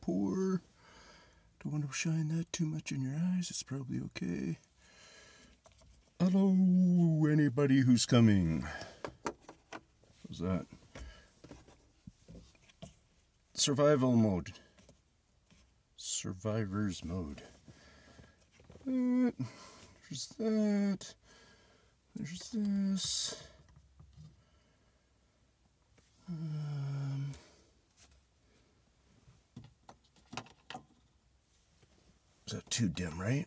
pour. Don't want to shine that too much in your eyes. It's probably okay. Hello, anybody who's coming. What's that? Survival mode. Survivor's mode. There's that. There's this. Is that too dim, right?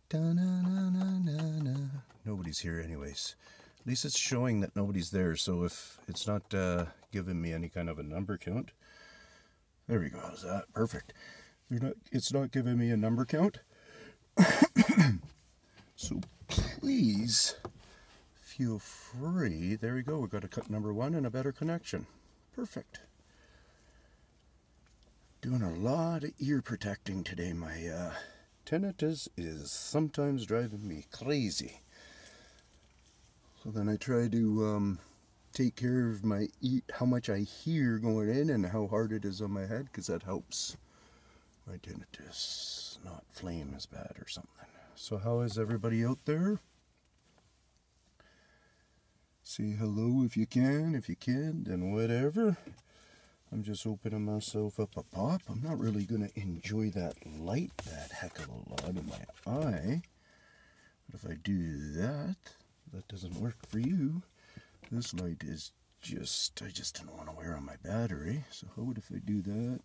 Da-na-na-na-na-na. Nobody's here anyways. At least it's showing that nobody's there, so if it's not giving me any kind of a number count. There we go, how's that? Perfect. It's not giving me a number count. So please feel free. There we go, we've got a cut number 1 and a better connection. Perfect. Doing a lot of ear protecting today. My tinnitus is sometimes driving me crazy. So then I try to take care of my how much I hear going in and how hard it is on my head, because that helps my tinnitus not flame as bad or something. So how is everybody out there? Say hello if you can. If you can't, then whatever. I'm just opening myself up a pop. I'm not really going to enjoy that light that heck of a lot in my eye. But if I do that, that doesn't work for you. This light is I just didn't want to wear on my battery. So how would if I do that?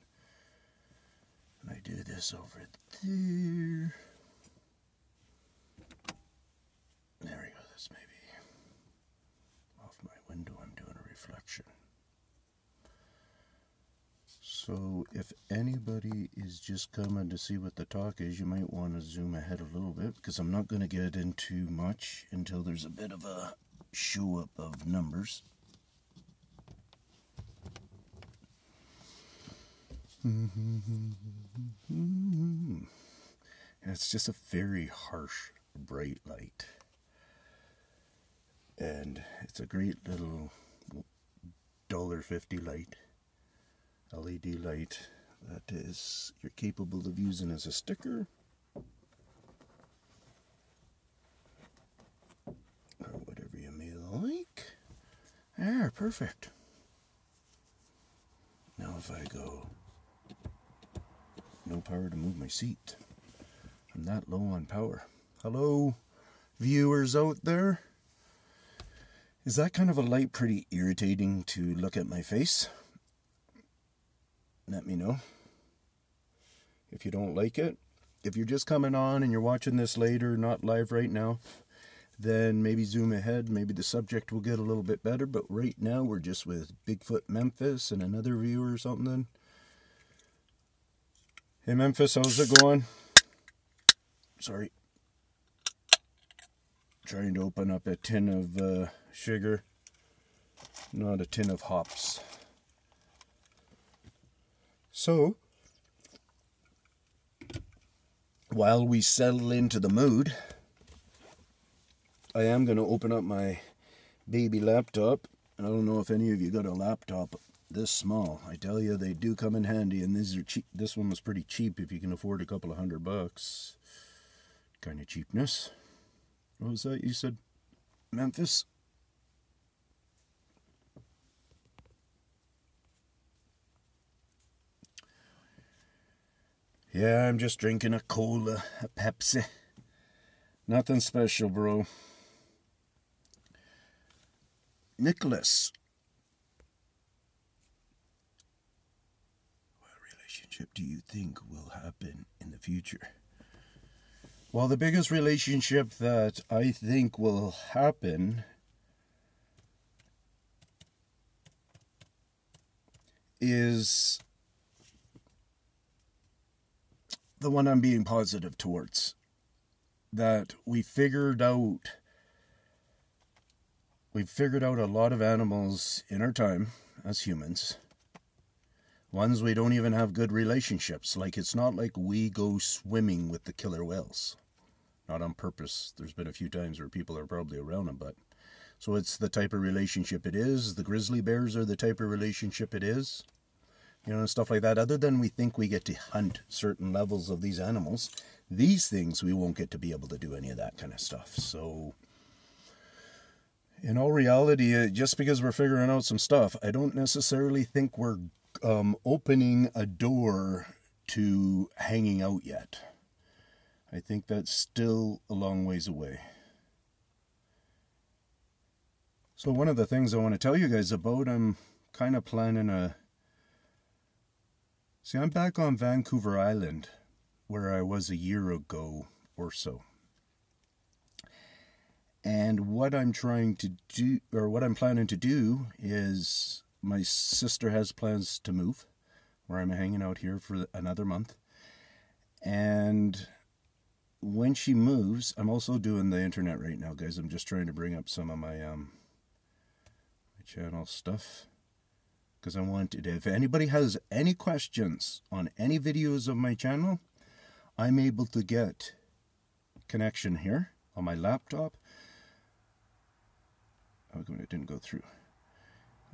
And I do this over there. There we go. That's maybe off my window. I'm doing a reflection. So if anybody is just coming to see what the talk is, you might want to zoom ahead a little bit, because I'm not going to get into much until there's a bit of a show up of numbers. And it's just a very harsh, bright light. And it's a great little $1.50 light. LED light that is you're capable of using as a sticker or whatever you may like. There, perfect. Now if I go, no power to move my seat. I'm that low on power. Hello, viewers out there. Is that kind of a light pretty irritating to look at my face? Let me know if you don't like it. If you're just coming on and you're watching this later, not live right now, then maybe zoom ahead. Maybe the subject will get a little bit better. But right now we're just with Bigfoot Memphis and another viewer or something. Hey Memphis, how's it going? Sorry. Trying to open up a tin of sugar, not a tin of hops. So, while we settle into the mood, I am going to open up my baby laptop. And I don't know if any of you got a laptop this small. I tell you, they do come in handy, and these are cheap. This one was pretty cheap if you can afford a couple of $100. Kind of cheapness. What was that you said, Memphis? Yeah, I'm just drinking a cola, a Pepsi. Nothing special, bro. Nicholas. What relationship do you think will happen in the future? Well, the biggest relationship that I think will happen is the one I'm being positive towards. That we've figured out a lot of animals in our time as humans. Ones we don't even have good relationships. Like, it's not like we go swimming with the killer whales. Not on purpose. There's been a few times where people are probably around them, but So it's the type of relationship it is. The grizzly bears are the type of relationship it is. You know, stuff like that. Other than we think we get to hunt certain levels of these animals, these things we won't get to be able to do any of that kind of stuff. So in all reality, just because we're figuring out some stuff, I don't necessarily think we're opening a door to hanging out yet. I think that's still a long ways away. So one of the things I want to tell you guys about, I'm kind of planning See, I'm back on Vancouver Island, where I was a year ago or so. And what I'm trying to do, or what I'm planning to do, is my sister has plans to move, where I'm hanging out here for another month. And when she moves, I'm also doing the internet right now, guys. I'm just trying to bring up some of my channel stuff, because I wanted, if anybody has any questions on any videos of my channel, I'm able to get connection here on my laptop. Oh, it didn't go through.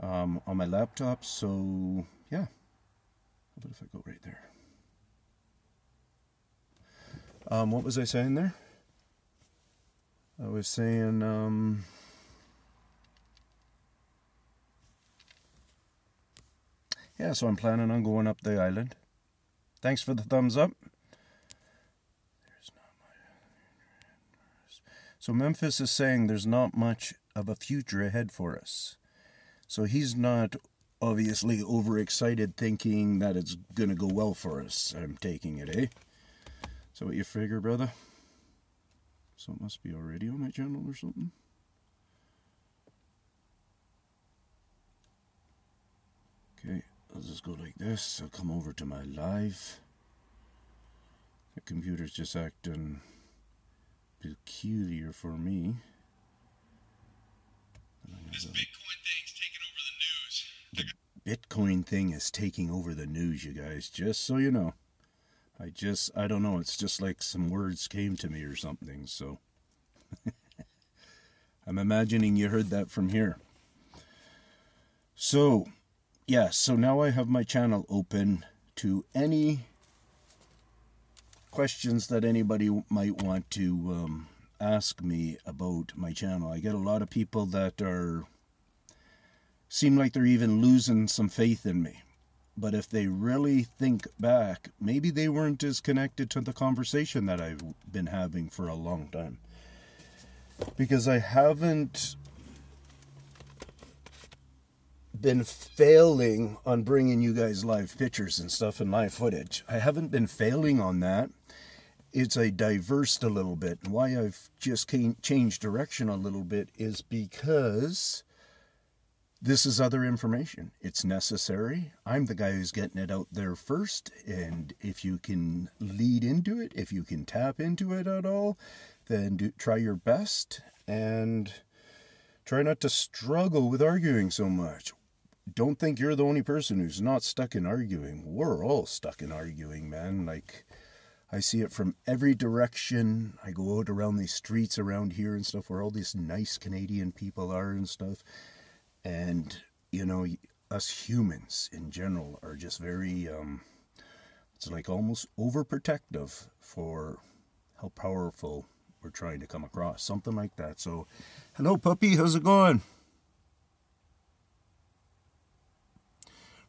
On my laptop, so yeah. How about if I go right there? What was I saying there? I was saying, yeah, so I'm planning on going up the island. Thanks for the thumbs up. So Memphis is saying there's not much of a future ahead for us. So he's not obviously overexcited thinking that it's going to go well for us. I'm taking it, eh? So what you figure, brother? So it must be already on my channel or something. Okay, I'll just go like this. I'll come over to my live. The computer's just acting peculiar for me. This Bitcoin thing's taking over the news. The Bitcoin thing is taking over the news, you guys. Just so you know. I don't know. It's just like some words came to me or something. So I'm imagining you heard that from here. So, yeah. So now I have my channel open to any questions that anybody might want to ask me about my channel. I get a lot of people that seem like they're even losing some faith in me. But if they really think back, maybe they weren't as connected to the conversation that I've been having for a long time. Because I haven't been failing on bringing you guys live pictures and stuff and live footage. I haven't been failing on that. It's I diversed a little bit. And why I've just changed direction a little bit is because this is other information. It's necessary. I'm the guy who's getting it out there first. And if you can lead into it, if you can tap into it at all, then try your best and try not to struggle with arguing so much. Don't think you're the only person who's not stuck in arguing. We're all stuck in arguing, man. Like, I see it from every direction. I go out around these streets around here and stuff where all these nice Canadian people are and stuff. And, you know, us humans in general are just very, it's like almost overprotective for how powerful we're trying to come across. Something like that. So, hello, puppy. How's it going?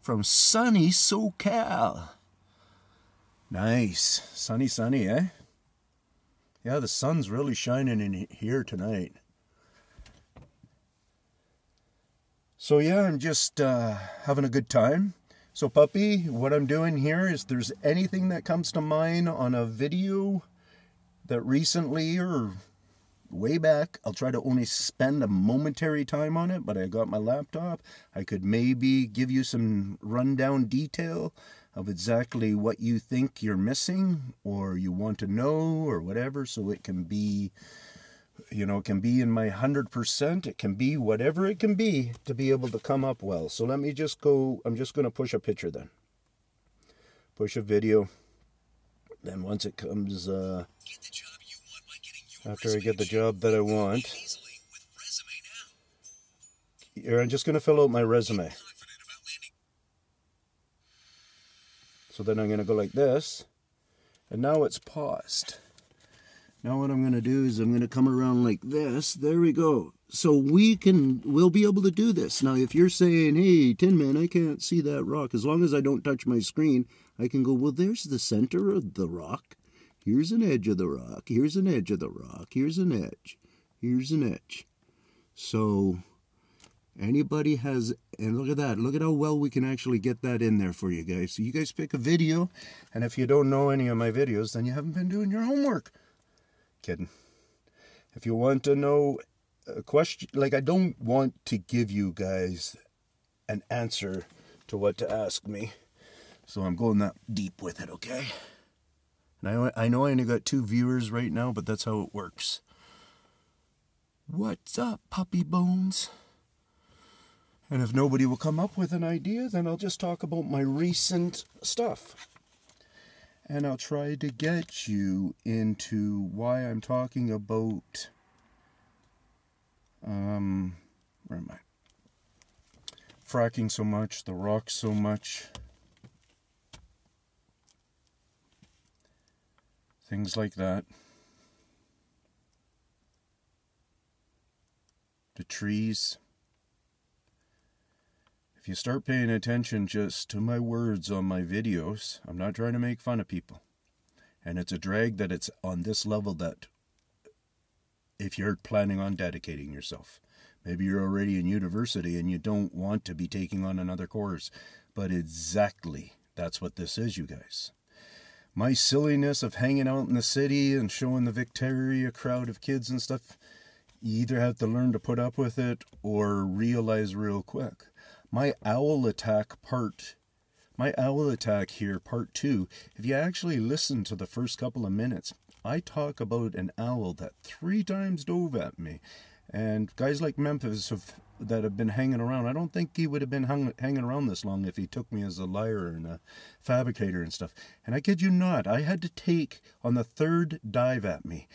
From sunny SoCal. Nice. Sunny, eh? Yeah, the sun's really shining in here tonight. So yeah, I'm just having a good time. So puppy, what I'm doing here is there's anything that comes to mind on a video that recently or way back, I'll try to only spend a momentary time on it, but I got my laptop. I could maybe give you some rundown detail of exactly what you think you're missing or you want to know or whatever, so it can be, you know, it can be in my 100%, it can be whatever it can be to be able to come up well. So let me just go, I'm just going to push a picture then. Push a video. Then once it comes, after I get the job that I want. Here, I'm just going to fill out my resume. So then I'm going to go like this. And now it's paused. Now what I'm going to do is I'm going to come around like this. There we go. So we'll be able to do this. Now, if you're saying, hey, Tinman, I can't see that rock. As long as I don't touch my screen, I can go, well, there's the center of the rock. Here's an edge of the rock. Here's an edge of the rock. Here's an edge. Here's an edge. So anybody has, and look at that. Look at how well we can actually get that in there for you guys. So you guys pick a video, and if you don't know any of my videos, then you haven't been doing your homework. Kidding. If you want to know a question, like I don't want to give you guys an answer to what to ask me. So I'm going that deep with it, okay? And I know I only got 2 viewers right now, but that's how it works. What's up, puppy bones? And if nobody will come up with an idea, then I'll just talk about my recent stuff. And I'll try to get you into why I'm talking about, where am I? Fracking so much, the rock so much. Things like that. The trees. If you start paying attention just to my words on my videos, I'm not trying to make fun of people. And it's a drag that it's on this level that if you're planning on dedicating yourself. Maybe you're already in university and you don't want to be taking on another course. But exactly, that's what this is, you guys. My silliness of hanging out in the city and showing the Victoria crowd of kids and stuff, you either have to learn to put up with it or realize real quick. My owl attack here, part 2, if you actually listen to the first couple of minutes, I talk about an owl that 3 times dove at me. And guys like Memphis that have been hanging around, I don't think he would have been hanging around this long if he took me as a liar and a fabricator and stuff. And I kid you not, I had to take, on the 3rd dive at me,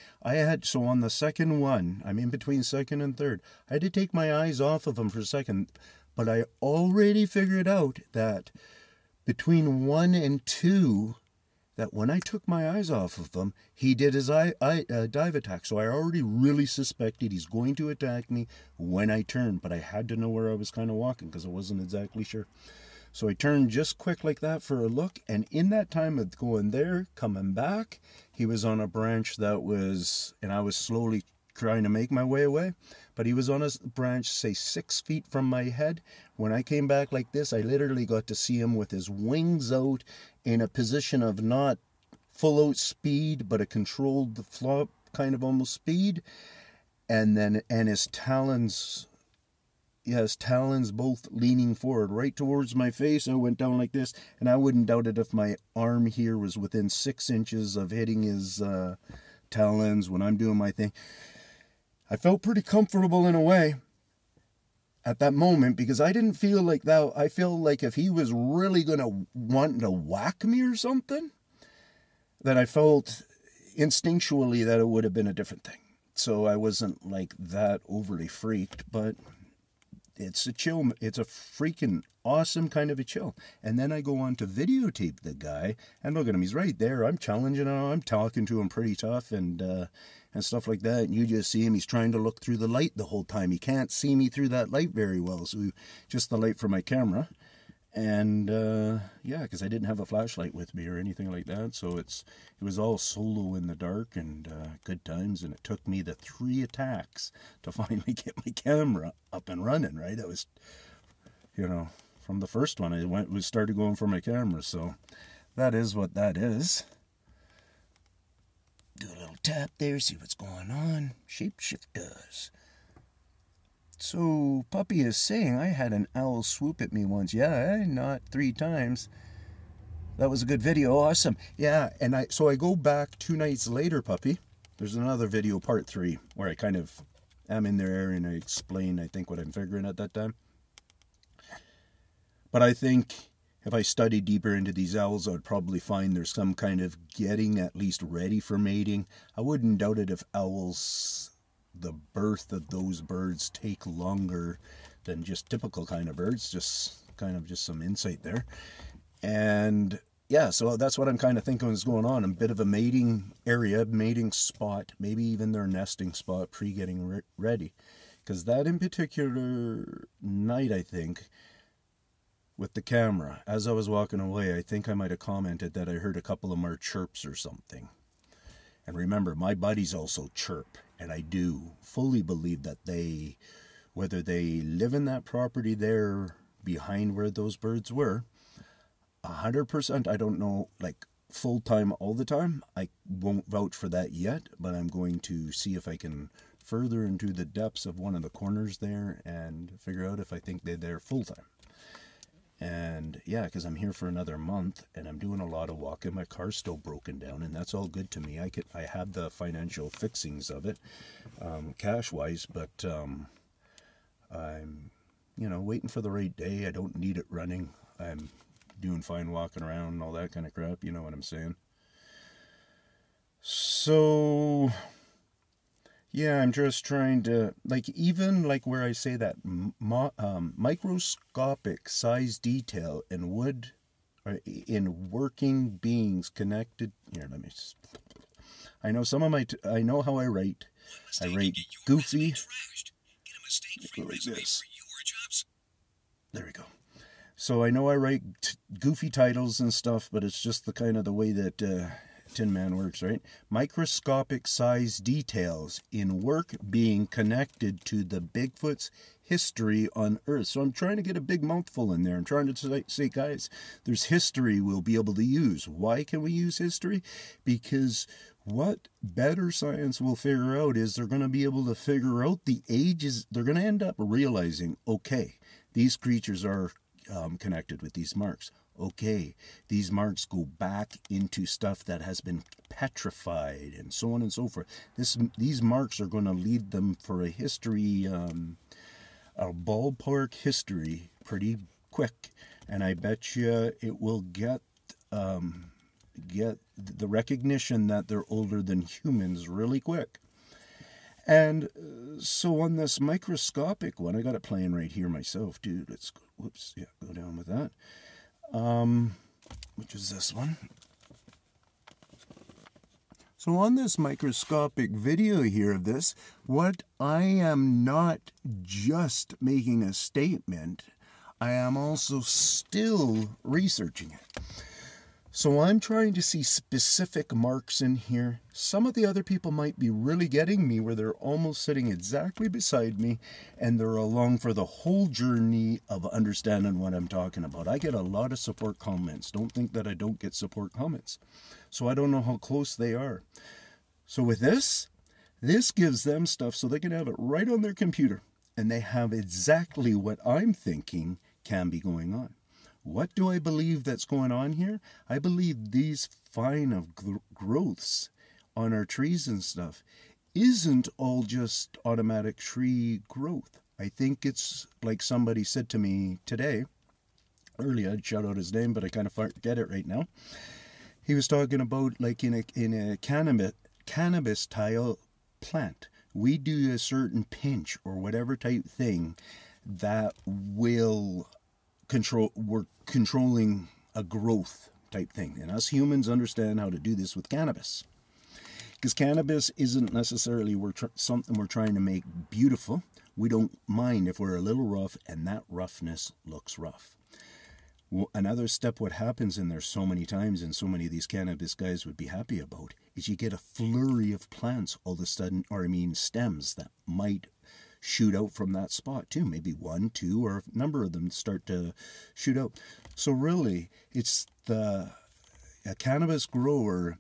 so on the second one, I'm in between 2nd and 3rd, I had to take my eyes off of him for a second. But I already figured out that between 1 and 2, that when I took my eyes off of him, he did his dive attack. So I already really suspected he's going to attack me when I turned. But I had to know where I was kind of walking because I wasn't exactly sure. So I turned just quick like that for a look. And in that time of going there, coming back, he was on a branch that was, and I was slowly trying to make my way away, but he was on a branch, say 6 feet from my head. When I came back like this, I literally got to see him with his wings out in a position of not full out speed, but a controlled flop kind of almost speed. And his talons both leaning forward right towards my face. I went down like this, and I wouldn't doubt it if my arm here was within 6 inches of hitting his talons when I'm doing my thing. I felt pretty comfortable in a way at that moment because I didn't feel like that. I feel like if he was really going to want to whack me or something, then I felt instinctually that it would have been a different thing. So I wasn't like that overly freaked, but it's a chill. It's a freaking awesome kind of a chill. And then I go on to videotape the guy and look at him. He's right there. I'm challenging him. I'm talking to him pretty tough and stuff like that. And you just see him. He's trying to look through the light the whole time. He can't see me through that light very well. So just the light from my camera. And yeah, because I didn't have a flashlight with me or anything like that. So it was all solo in the dark and good times. And it took me the 3 attacks to finally get my camera up and running, right? That was, from the first one, we started going for my camera. So that is what that is. Do a little tap there, see what's going on. Shapeshifters. So, Puppy is saying I had an owl swoop at me once. Yeah, not 3 times. That was a good video. Awesome. Yeah, and I go back 2 nights later, Puppy. There's another video, part 3, where I kind of am in their area and I explain, I think, what I'm figuring at that time. But I think if I studied deeper into these owls, I would probably find there's some kind of getting at least ready for mating. I wouldn't doubt it if owls, the birth of those birds take longer than just typical kind of birds, just kind of just some insight there. And yeah, so that's what I'm kind of thinking is going on. A bit of a mating area, mating spot, maybe even their nesting spot pre-getting ready. Because that in particular night, I think, with the camera, as I was walking away, I think I might have commented that I heard a couple of more chirps or something. And remember, my buddies also chirp, and I do fully believe that they, whether they live in that property there behind where those birds were, 100%, I don't know, like full-time all the time. I won't vouch for that yet, but I'm going to see if I can further into the depths of one of the corners there and figure out if I think they're there full-time. And yeah, because I'm here for another month and I'm doing a lot of walking. My car's still broken down, and that's all good to me. I have the financial fixings of it, cash-wise, but I'm, waiting for the right day. I don't need it running. I'm doing fine walking around and all that kind of crap. You know what I'm saying? So yeah, I'm just trying to, even where I say that microscopic size detail in wood, in working beings connected. Here, let me. I know I know how I write. I write goofy. Like this. There we go. So I know I write goofy titles and stuff, but it's just the kind of the way that Tinman works, right? Microscopic size details in work being connected to the Bigfoot's history on Earth. So I'm trying to get a big mouthful in there. I'm trying to say, guys, there's history we'll be able to use. Why can we use history? Because what better science will figure out is they're going to be able to figure out the ages. They're going to end up realizing, okay, these creatures are connected with these marks. Okay, these marks go back into stuff that has been petrified and so on and so forth. These marks are going to lead them for a history, a ballpark history pretty quick. And I bet you it will get the recognition that they're older than humans really quick. And so on this microscopic one, I got it playing right here myself, dude. Let's go, whoops, yeah, go down with that. Which is this one. So on this microscopic video here of this, what I am not just making a statement, I am also still researching it. So I'm trying to see specific marks in here. Some of the other people might be really getting me where they're almost sitting exactly beside me and they're along for the whole journey of understanding what I'm talking about. I get a lot of support comments. Don't think that I don't get support comments. So I don't know how close they are. So with this gives them stuff so they can have it right on their computer and they have exactly what I'm thinking can be going on. What do I believe that's going on here? I believe these fine of growths on our trees and stuff isn't all just automatic tree growth. I think it's like somebody said to me today, earlier, I'd shout out his name, but I kind of forget it right now. He was talking about like in a cannabis tile plant, we do a certain pinch or whatever type thing that will we're controlling a growth type thing. And us humans understand how to do this with cannabis. Because cannabis isn't necessarily something we're trying to make beautiful. We don't mind if we're a little rough and that roughness looks rough. Well, another step what happens in there so many times and so many of these cannabis guys would be happy about is you get a flurry of plants all of a sudden, stems that might shoot out from that spot too. Maybe 1, 2, or a number of them start to shoot out. So really, it's a cannabis grower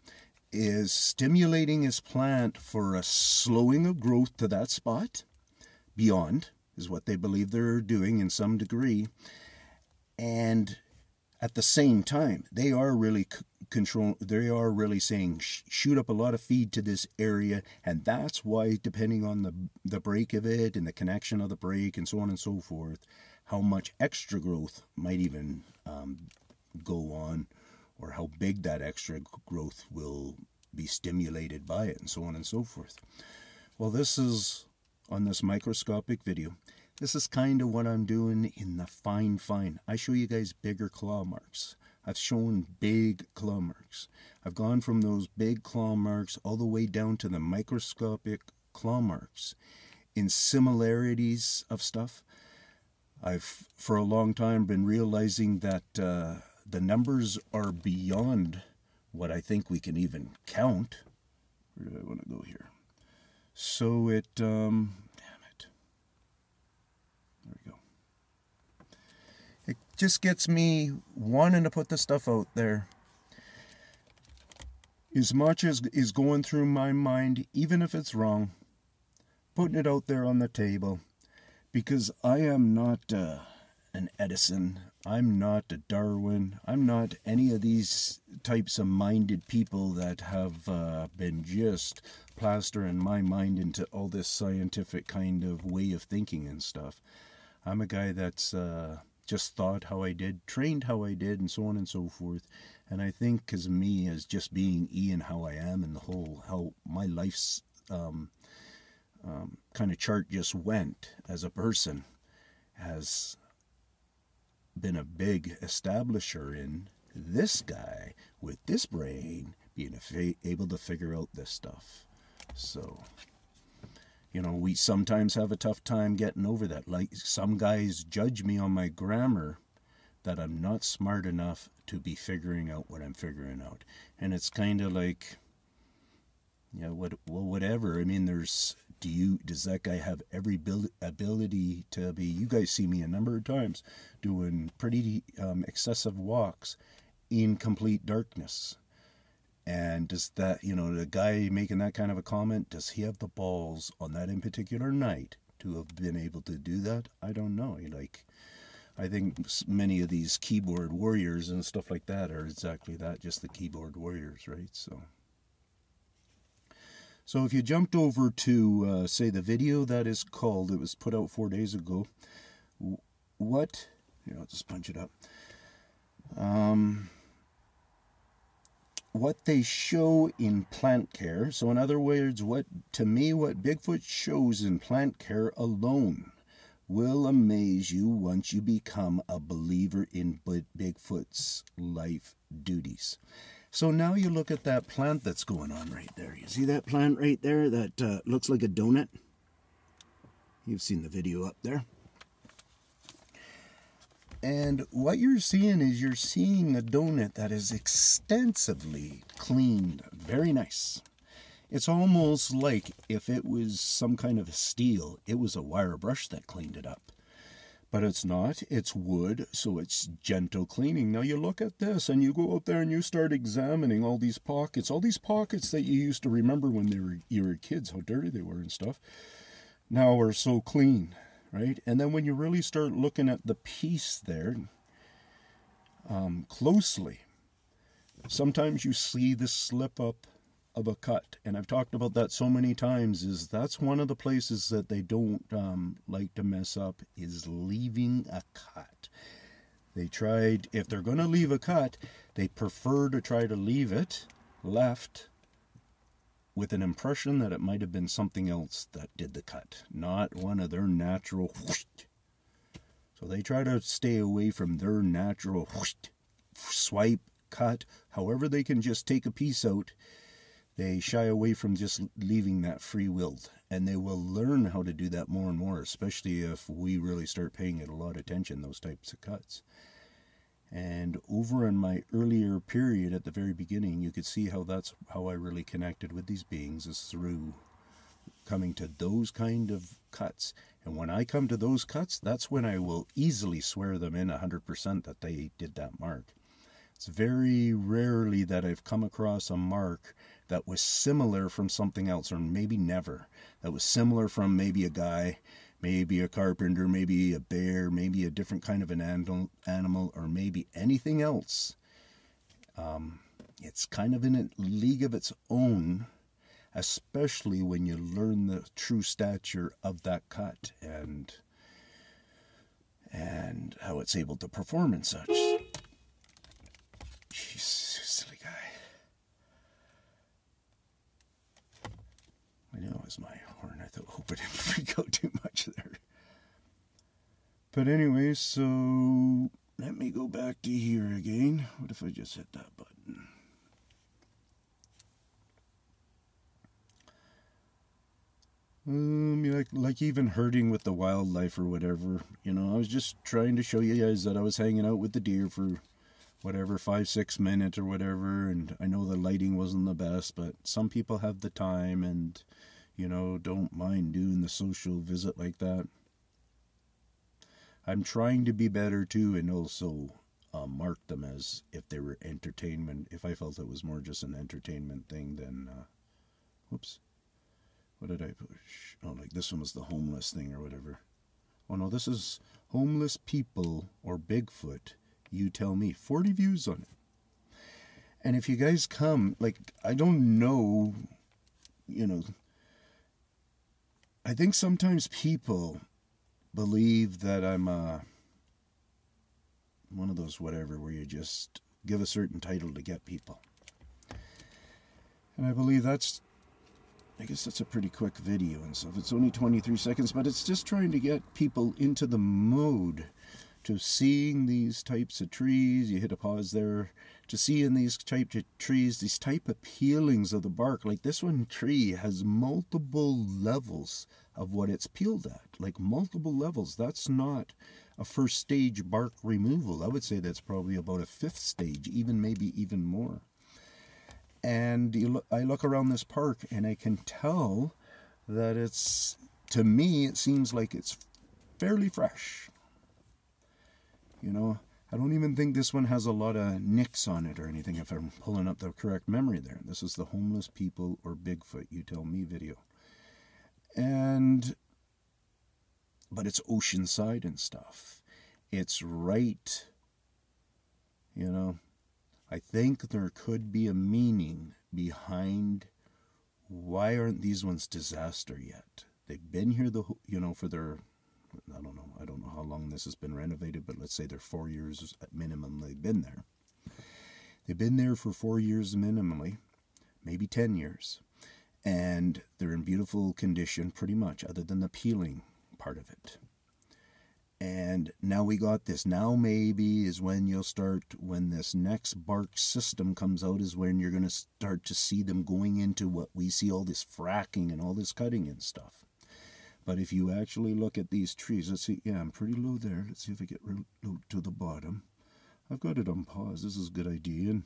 is stimulating his plant for a slowing of growth to that spot. Beyond is what they believe they're doing in some degree. And at the same time, they are really saying shoot up a lot of feed to this area, and that's why, depending on the break of it and the connection of the break and so on and so forth, how much extra growth might even go on, or how big that extra growth will be stimulated by it, and so on and so forth. Well, this is on this microscopic video. This is kind of what I'm doing in the fine. I show you guys bigger claw marks. I've shown big claw marks. I've gone from those big claw marks all the way down to the microscopic claw marks in similarities of stuff. I've, for a long time, been realizing that the numbers are beyond what I think we can even count. Where do I want to go here? So it, damn it. There we go. It just gets me wanting to put the stuff out there. As much as is going through my mind, even if it's wrong, putting it out there on the table. Because I am not an Edison, I'm not a Darwin, I'm not any of these types of minded people that have been just plastering my mind into all this scientific kind of way of thinking and stuff. I'm a guy that's just thought how I did, trained how I did, and so on and so forth. And I think because me as just being Ian how I am and the whole, how my life's kind of chart just went as a person has been a big establisher in this guy with this brain being able to figure out this stuff. So, you know, we sometimes have a tough time getting over that. Like some guys judge me on my grammar that I'm not smart enough to be figuring out what I'm figuring out. And it's kind of like, yeah, whatever. I mean, does that guy have every ability to be, you guys see me a number of times doing pretty excessive walks in complete darkness. And does that, you know, the guy making that kind of a comment, does he have the balls on that in particular night to have been able to do that? I don't know. Like, I think many of these keyboard warriors and stuff like that are exactly that, just the keyboard warriors, right? So if you jumped over to, say, the video that is called, it was put out 4 days ago, I'll just punch it up. What they show in plant care, so in other words, what Bigfoot shows in plant care alone will amaze you once you become a believer in Bigfoot's life duties. So now you look at that plant that's going on right there. You see that plant right there that looks like a donut? You've seen the video up there. And what you're seeing is a donut that is extensively cleaned. Very nice. It's almost like if it was some kind of a steel, it was a wire brush that cleaned it up. But it's not. It's wood, so it's gentle cleaning. Now you look at this and you go out there and you start examining all these pockets that you used to remember when you were kids, how dirty they were and stuff, now are so clean, right? And then when you really start looking at the piece there closely, sometimes you see the slip up of a cut, and I've talked about that so many times, is that's one of the places that they don't like to mess up, is leaving a cut. If they're going to leave a cut, they prefer to try to leave it left with an impression that it might have been something else that did the cut, not one of their natural whoosh. So they try to stay away from their natural whoosh, swipe, cut, however they can just take a piece out. They shy away from just leaving that free-willed, and they will learn how to do that more and more, especially if we really start paying it a lot of attention, those types of cuts. And over in my earlier period at the very beginning, you could see how that's how I really connected with these beings, is through coming to those kind of cuts. And when I come to those cuts, that's when I will easily swear them in 100% that they did that mark. It's very rarely that I've come across a mark that was similar from something else, or maybe never, that was similar from maybe a guy, maybe a carpenter, maybe a bear, maybe a different kind of an animal, or maybe anything else. It's kind of in a league of its own, especially when you learn the true stature of that cut and how it's able to perform and such. Jeez, silly guy. I know it was my horn. I hope I didn't freak out too much there. But anyway, so let me go back to here again. What if I just hit that button? Like even herding with the wildlife or whatever. You know, I was just trying to show you guys that I was hanging out with the deer for whatever, 5-6 minutes or whatever, and I know the lighting wasn't the best, but some people have the time and, you know, don't mind doing the social visit like that. I'm trying to be better too, and also mark them as if they were entertainment. If I felt it was more just an entertainment thing, then, whoops, what did I push? Oh, like this one was the homeless thing or whatever. Oh no, this is homeless people or Bigfoot. You tell me. 40 views on it. And if you guys come, like, I don't know, you know, I think sometimes people believe that I'm one of those whatever where you just give a certain title to get people. And I believe I guess that's a pretty quick video and stuff. It's only 23 seconds, but it's just trying to get people into the mode to seeing these types of trees. You hit a pause there. To seeing these types of trees, these type of peelings of the bark. Like this one tree has multiple levels of what it's peeled at. Like multiple levels. That's not a first stage bark removal. I would say that's probably about a 5th stage, even maybe even more. And I look around this park and I can tell that to me, it seems like it's fairly fresh. You know, I don't even think this one has a lot of nicks on it or anything, if I'm pulling up the correct memory there. This is the homeless people or Bigfoot, you tell me video. But it's oceanside and stuff. It's right, you know. I think there could be a meaning behind why aren't these ones disaster yet. They've been here, for their, I don't know how long this has been renovated, but let's say they're 4 years at minimum they've been there. They've been there for 4 years minimally, maybe 10 years. And they're in beautiful condition pretty much, other than the peeling part of it. And now we got this. Now maybe is when when this next bark system comes out, is when you're going to start to see them going into what we see, all this fracking and all this cutting and stuff. But if you actually look at these trees, let's see, yeah, I'm pretty low there. Let's see if I get real low to the bottom. I've got it on pause. This is a good idea. And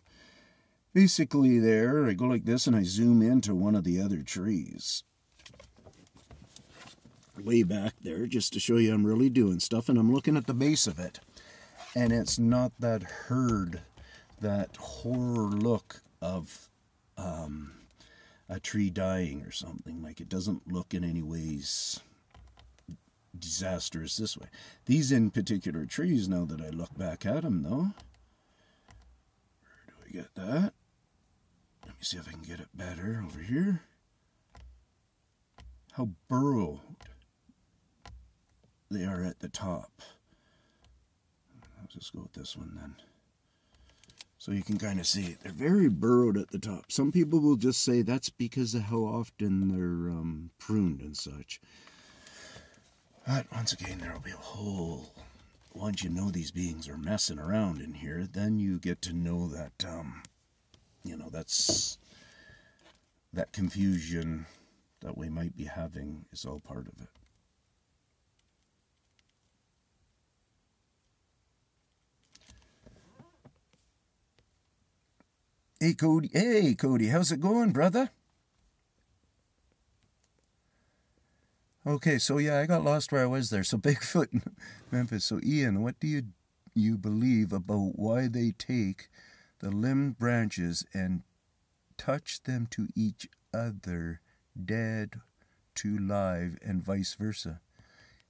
basically there, I go like this and I zoom into one of the other trees. Way back there, just to show you I'm really doing stuff, and I'm looking at the base of it, and it's not that that horror look of a tree dying or something. Like, it doesn't look in any ways disastrous this way. These in particular trees, now that I look back at them though, where do I get that? Let me see if I can get it better over here. How burrowed they are at the top. I'll just go with this one then. So you can kind of see it. They're very burrowed at the top. Some people will just say that's because of how often they're pruned and such. But once again, there will be a whole... Once you know these beings are messing around in here, then you get to know that, that's... that confusion that we might be having is all part of it. Hey, Cody. Hey, Cody. How's it going, brother? Okay, so yeah, I got lost where I was there. So Bigfoot in Memphis. So Ian, what do you believe about why they take the limbed branches and touch them to each other, dead to live, and vice versa?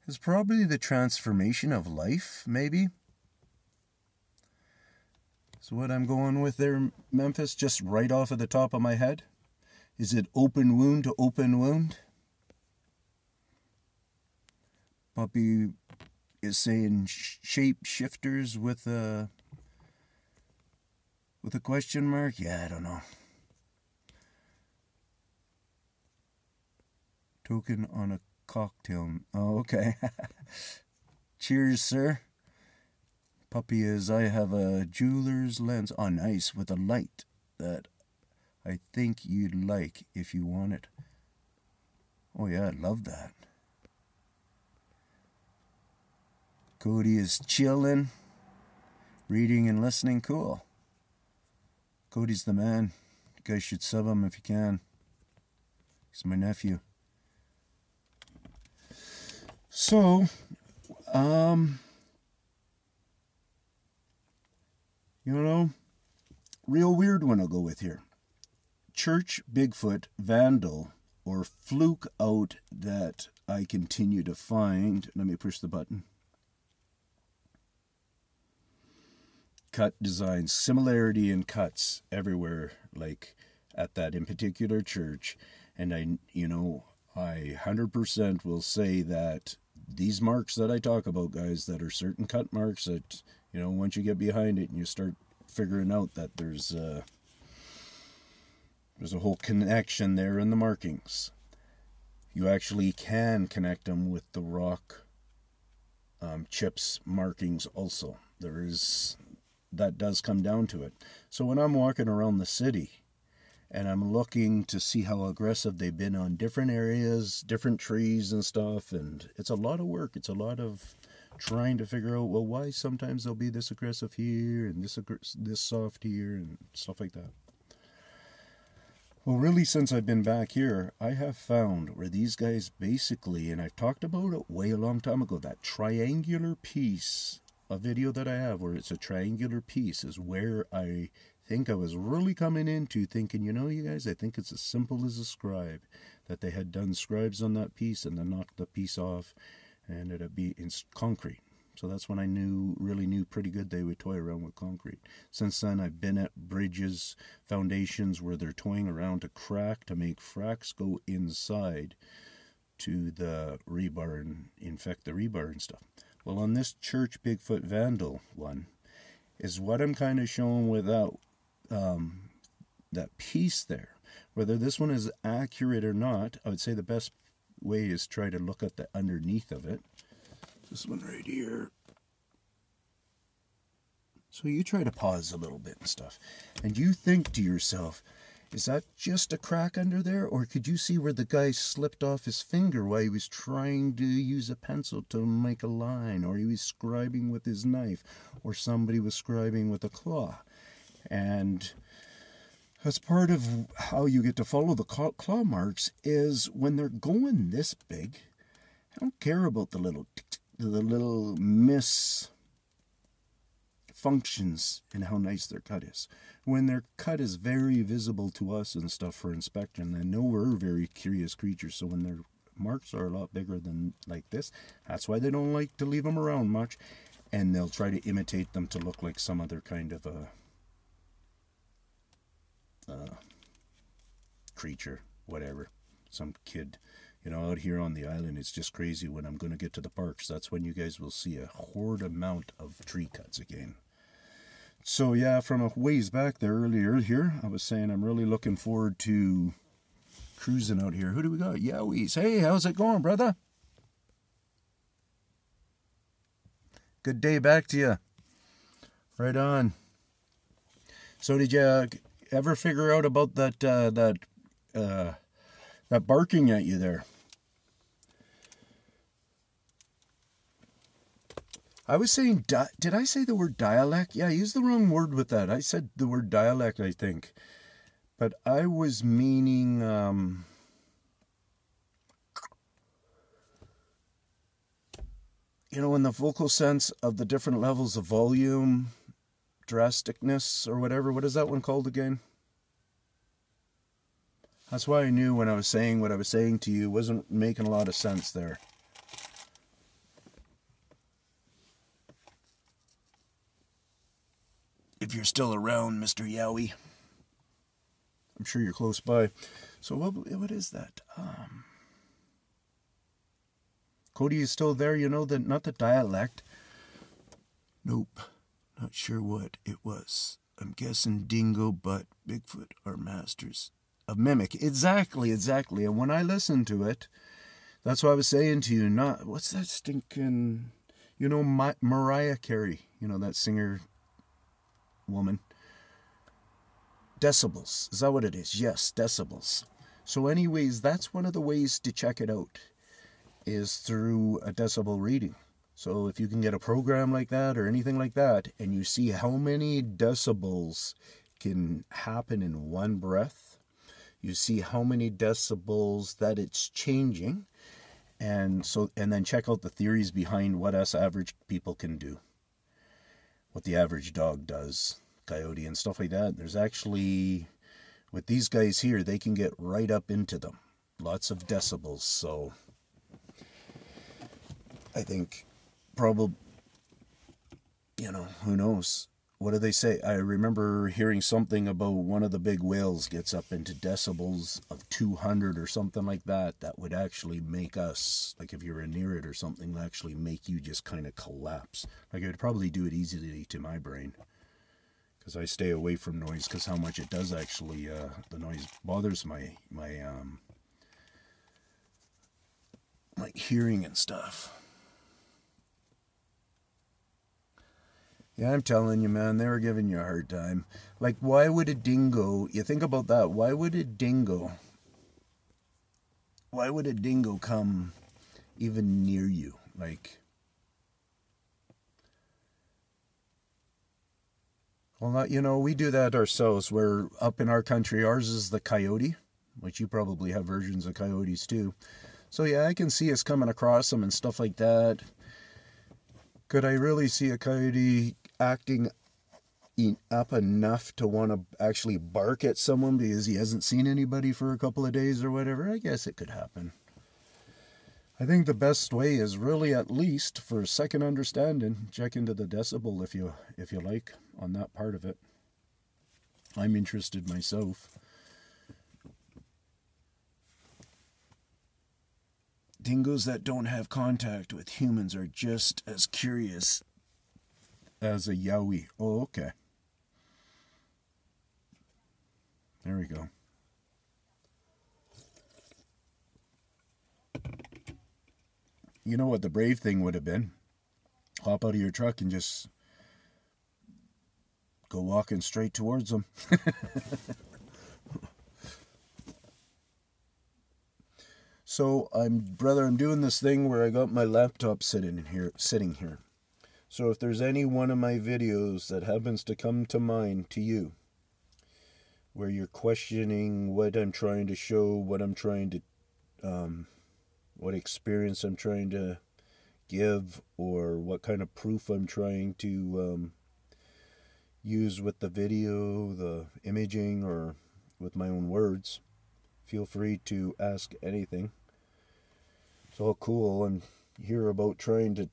It's probably the transformation of life, maybe. So what I'm going with there, Memphis, just right off of the top of my head, is it open wound to open wound? Puppy is saying shape shifters with a question mark? Yeah, I don't know. Token on a cocktail. Oh, okay. Cheers, sir. Puppy is, I have a jeweler's lens on ice with a light that I think you'd like if you want it. Oh yeah, I'd love that. Cody is chilling, reading and listening. Cool. Cody's the man. You guys should sub him if you can. He's my nephew. So, real weird one I'll go with here. Church Bigfoot vandal or fluke out that I continue to find. Let me push the button. Cut designs, similarity in cuts everywhere, like at that in particular church. And I 100% will say that these marks that I talk about, guys, that are certain cut marks that, once you get behind it and you start figuring out that there's a whole connection there in the markings. You actually can connect them with the rock chips markings also. That does come down to it. So when I'm walking around the city and I'm looking to see how aggressive they've been on different areas, different trees and stuff, and it's a lot of work. It's a lot of trying to figure out, well, why sometimes they'll be this aggressive here and this soft here and stuff like that. Well, really, since I've been back here, I have found where these guys basically, and I've talked about it way a long time ago, that triangular piece, a video that I have where it's a triangular piece, is where I think I was really coming into thinking, you guys, I think it's as simple as a scribe, that they had done scribes on that piece and then knocked the piece off and it'd be in concrete. So that's when I really knew pretty good they would toy around with concrete. Since then, I've been at bridges, foundations where they're toying around to crack, to make fracks go inside to the rebar and infect the rebar and stuff. Well, on this church Bigfoot vandal one is what I'm kind of showing without that piece there. Whether this one is accurate or not, I would say the best way is try to look at the underneath of it. This one right here. So you try to pause a little bit and stuff. And you think to yourself, is that just a crack under there? Or could you see where the guy slipped off his finger while he was trying to use a pencil to make a line? Or he was scribing with his knife? Or somebody was scribing with a claw? And as part of how you get to follow the claw marks is when they're going this big, I don't care about the little misfunctions in how nice their cut is. When their cut is very visible to us and stuff for inspection, I know we're very curious creatures, so when their marks are a lot bigger than like this, that's why they don't like to leave them around much, and they'll try to imitate them to look like some other kind of a creature, whatever, some kid. Out here on the island, it's just crazy. When I'm going to get to the parks, that's when you guys will see a horde amount of tree cuts again. So yeah, from a ways back there earlier here, I was saying I'm really looking forward to cruising out here. Who do we got? Yowies. Hey, how's it going, brother? Good day back to you. Right on. So did you ever figure out about that barking at you there? I was saying, did I say the word dialect? Yeah, I used the wrong word with that. I said the word dialect, I think. But I was meaning, in the vocal sense of the different levels of volume, drasticness, or whatever. What is that one called again? That's why I knew when I was saying what I was saying to you wasn't making a lot of sense there. If you're still around, Mr. Yowie. I'm sure you're close by. So what is that? Cody is still there, not the dialect. Nope. Not sure what it was. I'm guessing Dingo, but Bigfoot are masters of mimic. Exactly. And when I listen to it, that's what I was saying to you. What's that stinking... You know, Mariah Carey, you know, that singer woman. Decibels. Is that what it is? Yes, decibels. So anyways, that's one of the ways to check it out, is through a decibel reading. So if you can get a program like that or anything like that, and you see how many decibels can happen in one breath, you see how many decibels that it's changing, and then check out the theories behind what us average people can do, what the average dog does, coyote and stuff like that. There's actually, with these guys here, they can get right up into them. Lots of decibels. So I think probably, you know, who knows? What do they say? I remember hearing something about one of the big whales gets up into decibels of 200 or something like that. That would actually make us, like if you were near it or something, actually make you just kind of collapse. Like it would probably do it easily to my brain, because I stay away from noise, because how much it does actually, the noise bothers my hearing and stuff. Yeah, I'm telling you, man, they were giving you a hard time. Like, why would a dingo, you think about that, why would a dingo come even near you? Like, well, not, you know, we do that ourselves. We're up in our country, ours is the coyote, which you probably have versions of coyotes too. So yeah, I can see us coming across them and stuff like that. Could I really see a coyote acting up enough to want to actually bark at someone because he hasn't seen anybody for a couple of days or whatever? I guess it could happen. I think the best way is really, at least for a second understanding, check into the decibel if you like on that part of it. I'm interested myself. Dingoes that don't have contact with humans are just as curious as a yowie. Oh, okay. There we go. You know what the brave thing would have been? Hop out of your truck and just go walking straight towards them. So I'm doing this thing where I got my laptop sitting here. So if there's any one of my videos that happens to come to mind to you, where you're questioning what I'm trying to show, what experience I'm trying to give, or what kind of proof I'm trying to use with the video, the imaging, or with my own words, feel free to ask anything. It's all cool and hear about trying to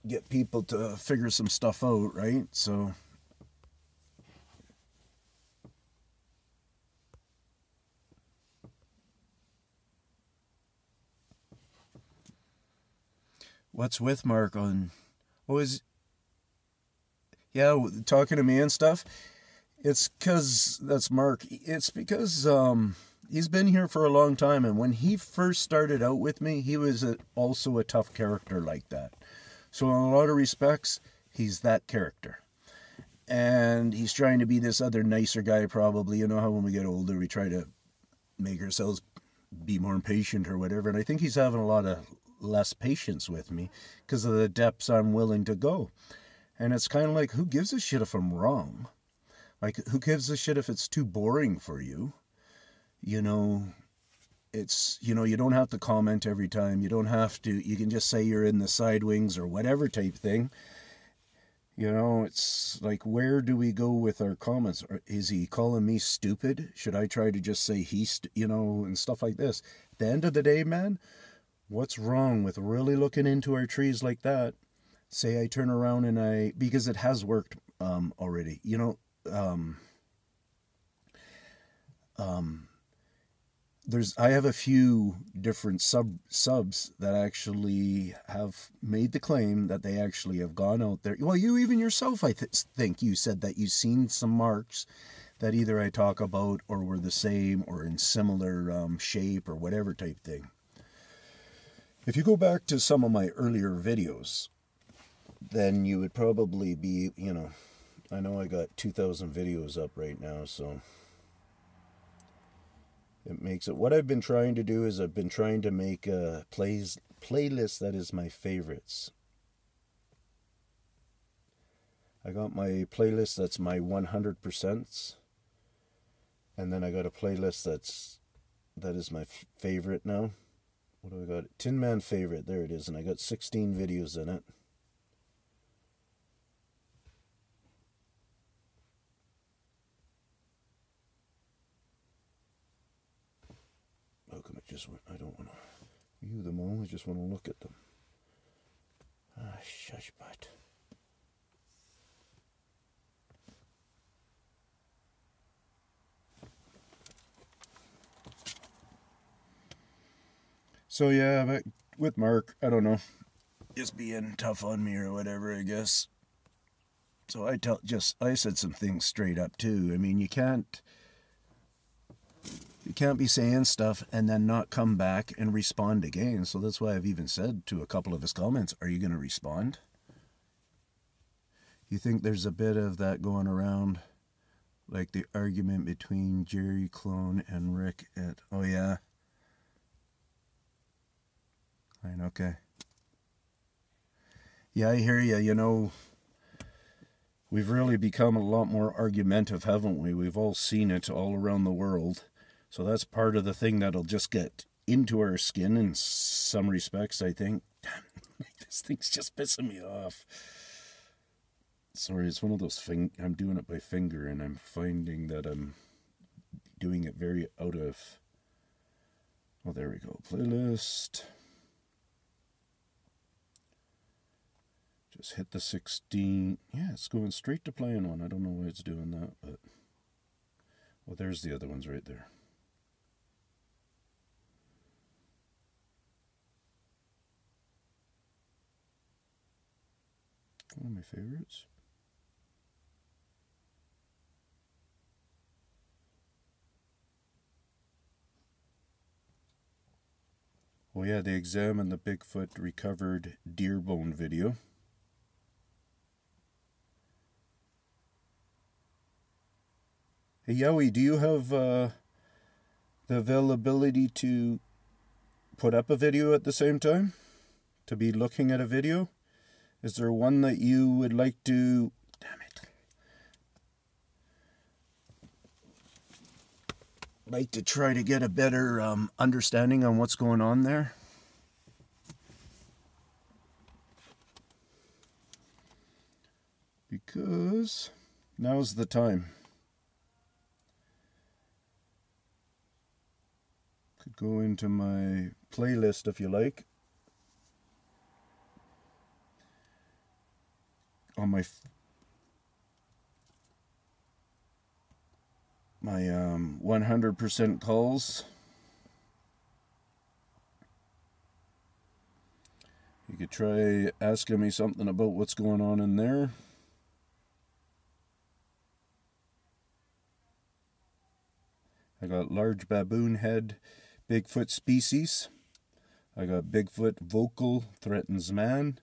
get people to figure some stuff out, right? So what's with Mark on talking to me and stuff? It's because that's Mark. It's because he's been here for a long time, and when he first started out with me, he was also a tough character like that. So in a lot of respects, he's that character. And he's trying to be this other nicer guy, probably. You know how when we get older, we try to make ourselves be more patient or whatever. And I think he's having a lot of less patience with me because of the depths I'm willing to go. And it's kind of like, who gives a shit if I'm wrong? Like, who gives a shit if it's too boring for you? You know, it's, you know, you don't have to comment every time. You don't have to, you can just say you're in the side wings or whatever type thing. You know, it's like, where do we go with our comments? Is he calling me stupid? Should I try to just say and stuff like this? At the end of the day, man, what's wrong with really looking into our trees like that? Say I turn around and because it has worked already, you know, I have a few different subs that actually have made the claim that they actually have gone out there. Well, you even yourself, I think you said that you've seen some marks that either I talk about or were the same or in similar shape or whatever type thing. If you go back to some of my earlier videos, then you would probably be, you know, I know I got 2,000 videos up right now, so it makes it. What I've been trying to do is I've been trying to make a playlist that is my favorites. I got my playlist that's my 100%, and then I got a playlist that is my favorite now. What do I got? Tinman favorite, there it is, and I got 16 videos in it. How come I don't want to view them all, I just want to look at them. Shush butt. So yeah, but with Mark, I don't know, just being tough on me or whatever, I guess. So I said some things straight up too. I mean, you can't be saying stuff and then not come back and respond again. So that's why I've even said to a couple of his comments, are you going to respond? You think there's a bit of that going around, like the argument between Jerry Clone and Rick at, oh yeah. Fine, okay. Yeah, I hear you. You know, we've really become a lot more argumentative, haven't we? We've all seen it all around the world. So that's part of the thing that'll just get into our skin in some respects, I think. This thing's just pissing me off. Sorry, it's one of those I'm doing it by finger, and I'm finding that I'm doing it very out of... Oh, there we go. Playlist. Just hit the 16. Yeah, it's going straight to playing one. I don't know why it's doing that, but... Well, there's the other ones right there. One of my favorites. Oh yeah, they examined the Bigfoot recovered deer bone video. Hey Yowie, do you have the availability to put up a video at the same time? To be looking at a video? Is there one that you would like to... Damn it. Like to try to get a better understanding on what's going on there? Because now's the time. Could go into my playlist if you like. On my 100% calls. You could try asking me something about what's going on in there. I got large baboon head, Bigfoot species. I got Bigfoot vocal threatens man.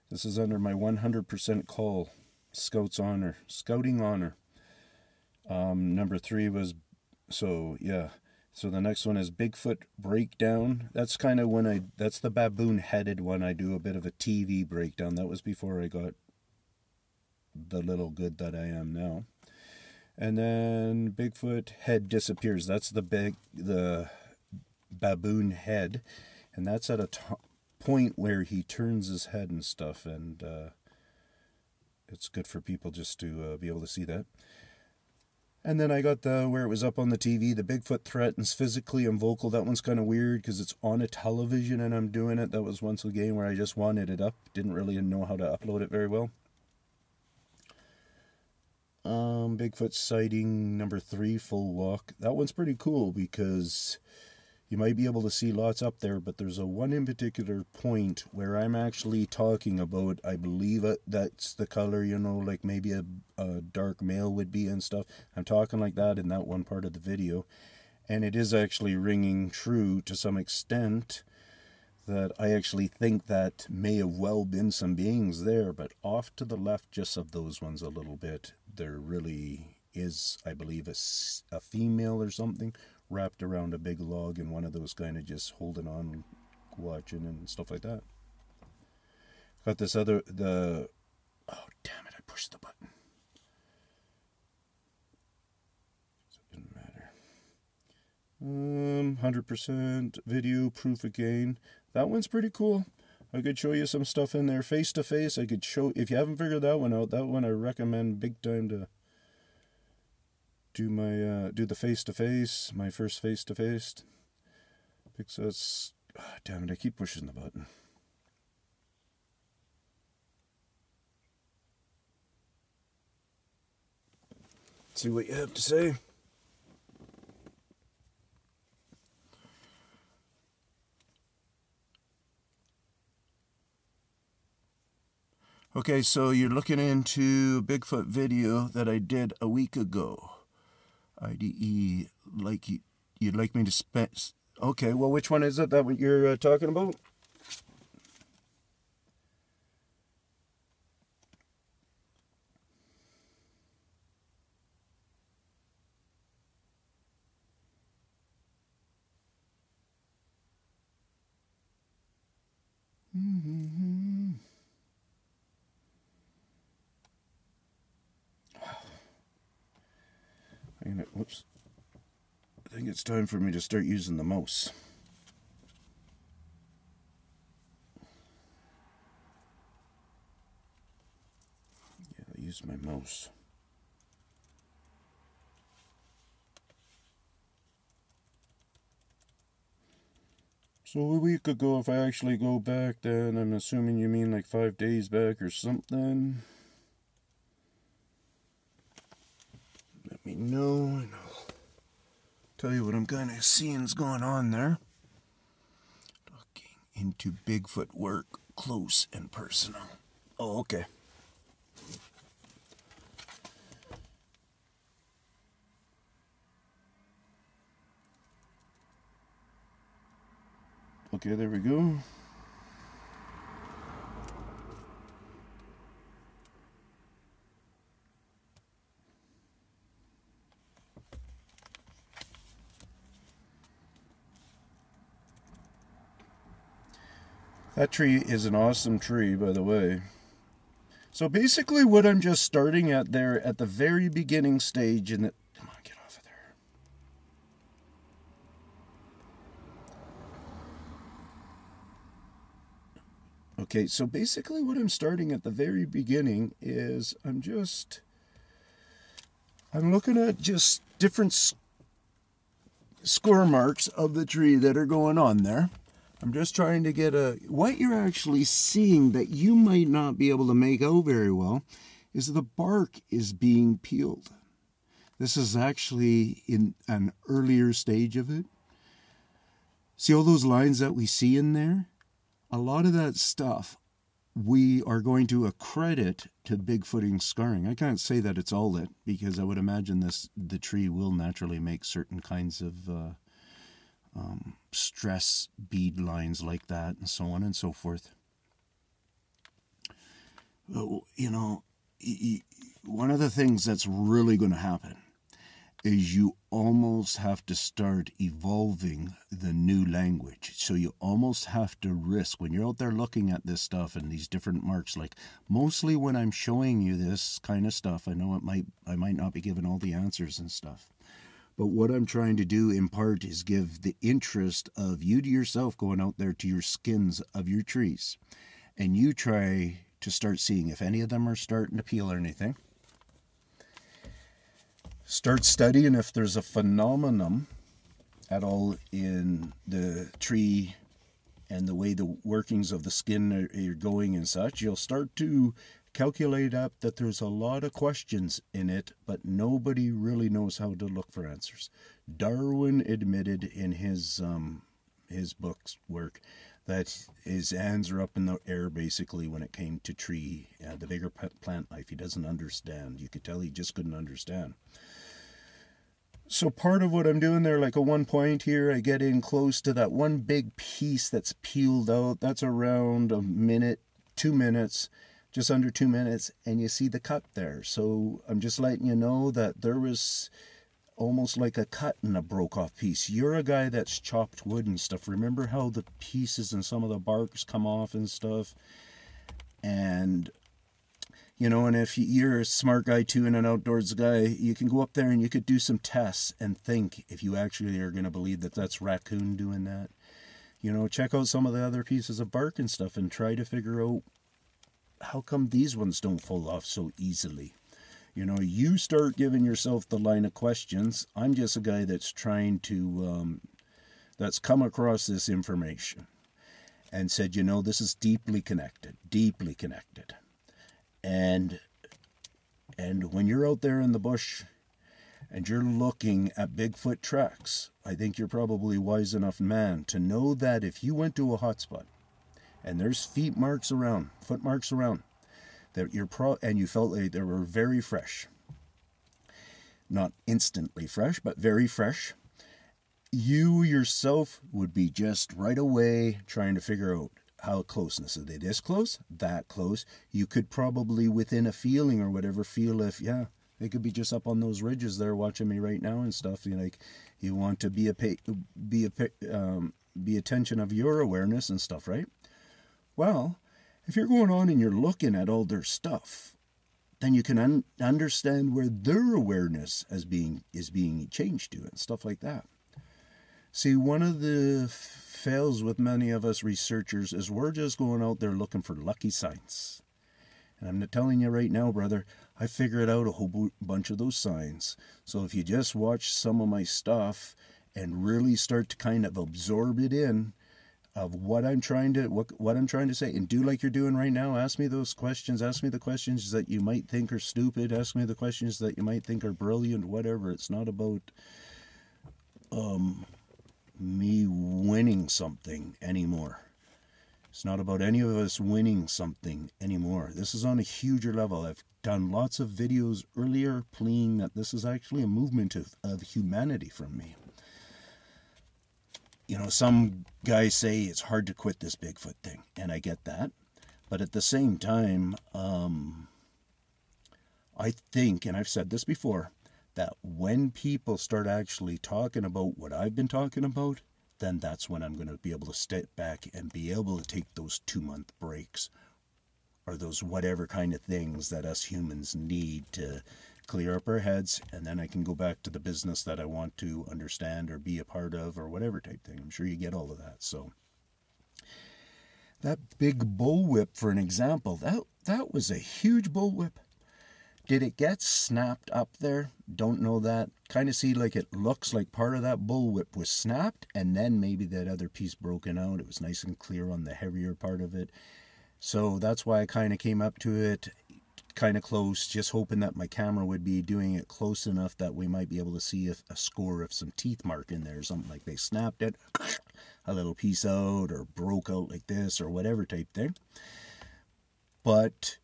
This is under my 100% call, scouting honor. Number 3 was, so yeah. So the next one is Bigfoot breakdown. That's kind of when that's the baboon headed one. I do a bit of a TV breakdown. That was before I got the little good that I am now. And then Bigfoot head disappears. That's the baboon head. And that's at a point where he turns his head and stuff, and it's good for people just to be able to see that. And then I got where it was up on the TV, the Bigfoot threatens physically and vocal. That one's kind of weird because it's on a television and I'm doing it. That was once again where I just wanted it up. Didn't really know how to upload it very well. Bigfoot sighting number 3, full walk. That one's pretty cool because you might be able to see lots up there, but there's a one in particular point where I'm actually talking about, I believe that's the color, you know, like maybe a dark male would be and stuff. I'm talking like that in that one part of the video, and it is actually ringing true to some extent that I actually think that may have well been some beings there, but off to the left just of those ones a little bit, there really is, I believe, a female or something wrapped around a big log, and one of those kind of just holding on, watching and stuff like that. Got this other, oh damn it, I pushed the button. It didn't matter. 100% video proof again. That one's pretty cool. I could show you some stuff in there face to face. I could show, if you haven't figured that one out, that one I recommend big time to do my do the face to face, my first face to face. Because damn it, I keep pushing the button. See what you have to say. Okay, so you're looking into Bigfoot video that I did a week ago. IDE, like you'd like me to spend. Okay, well, which one is it that what you're talking about? Whoops. I think it's time for me to start using the mouse. Yeah, I use my mouse. So a week ago, if I actually go back then, I'm assuming you mean like 5 days back or something. Let me know and I'll tell you what I'm kind of seeing's going on there. Looking into Bigfoot work, close and personal. Oh, okay. Okay, there we go. That tree is an awesome tree, by the way. So basically what I'm just starting at there at the very beginning stage in the... Come on, get off of there. Okay, so basically what I'm starting at the very beginning is I'm looking at just different score marks of the tree that are going on there. I'm just trying to get what you're actually seeing that you might not be able to make out very well is the bark is being peeled. This is actually in an earlier stage of it. See all those lines that we see in there? A lot of that stuff we are going to accredit to bigfooting scarring. I can't say that it's all it, because I would imagine the tree will naturally make certain kinds of stress bead lines like that and so on and so forth. But, you know, one of the things that's really going to happen is you almost have to start evolving the new language. So you almost have to risk, when you're out there looking at this stuff and these different marks, like mostly when I'm showing you this kind of stuff, I know I might not be giving all the answers and stuff. But what I'm trying to do in part is give the interest of you to yourself going out there to your skins of your trees. And you try to start seeing if any of them are starting to peel or anything. Start studying if there's a phenomenon at all in the tree and the way the workings of the skin are going and such. You'll start to calculate up that there's a lot of questions in it, but nobody really knows how to look for answers. Darwin admitted in his book's work that his hands are up in the air basically when it came to tree, the bigger plant life. He doesn't understand. You could tell he just couldn't understand. So part of what I'm doing there, like at one point here, I get in close to that one big piece that's peeled out. That's around a minute, 2 minutes, just under 2 minutes, and you see the cut there. So I'm just letting you know that there was almost like a cut in a broke off piece. You're a guy that's chopped wood and stuff. Remember how the pieces and some of the barks come off and stuff? And and if you're a smart guy too and an outdoors guy, you can go up there and you could do some tests and think if you actually are going to believe that that's raccoon doing that. Check out some of the other pieces of bark and stuff and try to figure out how come these ones don't fall off so easily. You start giving yourself the line of questions. I'm just a guy that's trying to, that's come across this information and said, this is deeply connected. And when you're out there in the bush and you're looking at Bigfoot tracks, I think you're probably wise enough man to know that if you went to a hot spot and there's foot marks around, that and you felt like they were very fresh, not instantly fresh, but very fresh, you yourself would be just right away trying to figure out how closeness. Are they this close? That close? You could probably, within a feeling or whatever, feel if, they could be just up on those ridges there watching me right now and stuff. You want to be attention of your awareness and stuff, right? Well, if you're going on and you're looking at all their stuff, then you can understand where their awareness is being changed to and stuff like that. See, one of the fails with many of us researchers is we're just going out there looking for lucky signs. And I'm telling you right now, brother, I figured out a whole bunch of those signs. So if you just watch some of my stuff and really start to kind of absorb it in of what I'm trying to say, and do like you're doing right now, ask me those questions, ask me the questions that you might think are stupid, ask me the questions that you might think are brilliant, whatever. It's not about me winning something anymore. It's not about any of us winning something anymore. This is on a huger level. I've done lots of videos earlier pleading that this is actually a movement of humanity from me. Some guys say it's hard to quit this Bigfoot thing, and I get that. But at the same time, I think, and I've said this before, that when people start actually talking about what I've been talking about, then that's when I'm going to be able to step back and be able to take those 2-month breaks or those whatever kind of things that us humans need to clear up our heads, and then I can go back to the business that I want to understand or be a part of or whatever type thing. I'm sure you get all of that. So that big bullwhip, for an example, that was a huge bullwhip. Did it get snapped up there? Don't know that. Kind of see like it looks like part of that bullwhip was snapped and then maybe that other piece broken out. It was nice and clear on the heavier part of it. So that's why I kind of came up to it kind of close, just hoping that my camera would be doing it close enough that we might be able to see if a score of some teeth mark in there, something like they snapped it, a little piece out or broke out like this or whatever type thing. But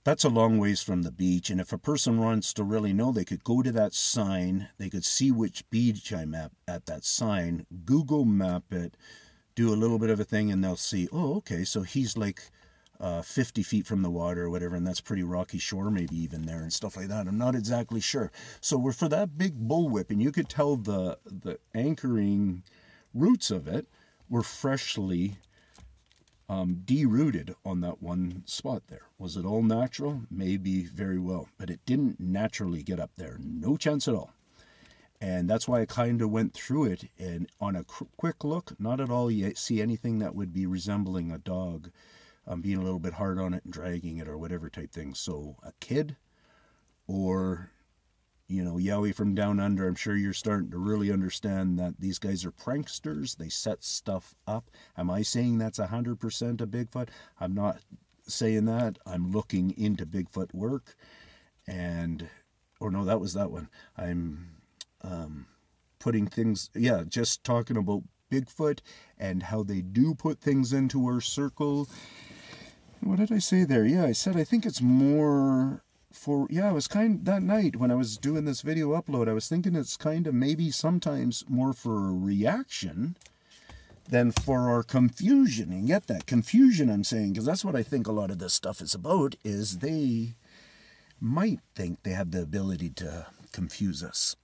that's a long ways from the beach, and if a person wants to really know, they could go to that sign, they could see which beach I'm at that sign, Google map it, do a little bit of a thing, and they'll see, oh, okay, so he's like 50 feet from the water or whatever, and that's pretty rocky shore maybe even there and stuff like that. I'm not exactly sure. So we're for that big bullwhip, and you could tell the anchoring roots of it were freshly derooted on that one spot there. Was it all natural? Maybe, very well. But it didn't naturally get up there. No chance at all. And that's why I kind of went through it. And on a quick look, not at all you see anything that would be resembling a dog being a little bit hard on it and dragging it or whatever type thing. So a kid or, Yowie from down under, I'm sure you're starting to really understand that these guys are pranksters. They set stuff up. Am I saying that's 100% a Bigfoot? I'm not saying that. I'm looking into Bigfoot work. That was that one. I'm putting things, just talking about Bigfoot and how they do put things into our circle. What did I say there? Yeah, I said I think it's more it was that night when I was doing this video upload, I was thinking it's kind of maybe sometimes more for a reaction than for our confusion. And get that confusion I'm saying, because that's what I think a lot of this stuff is about, is they might think they have the ability to confuse us.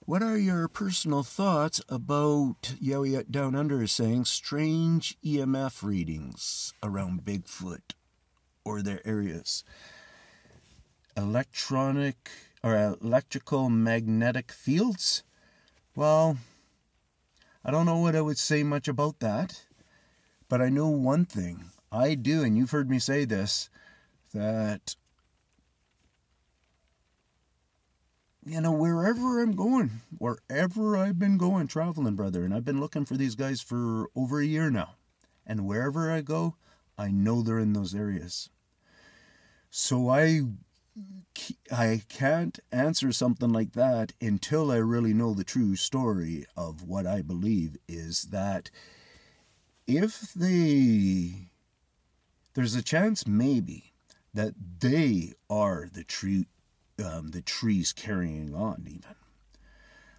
What are your personal thoughts about, Yowie Down Under is saying, strange EMF readings around Bigfoot or their areas? Electrical magnetic fields? Well, I don't know what I would say much about that, but I know one thing. I do, and you've heard me say this, that, wherever I'm going, wherever I've been going, traveling, brother, and I've been looking for these guys for over a year now, and wherever I go, I know they're in those areas. So I can't answer something like that until I really know the true story of what I believe is that if there's a chance maybe that they are the trees carrying on even.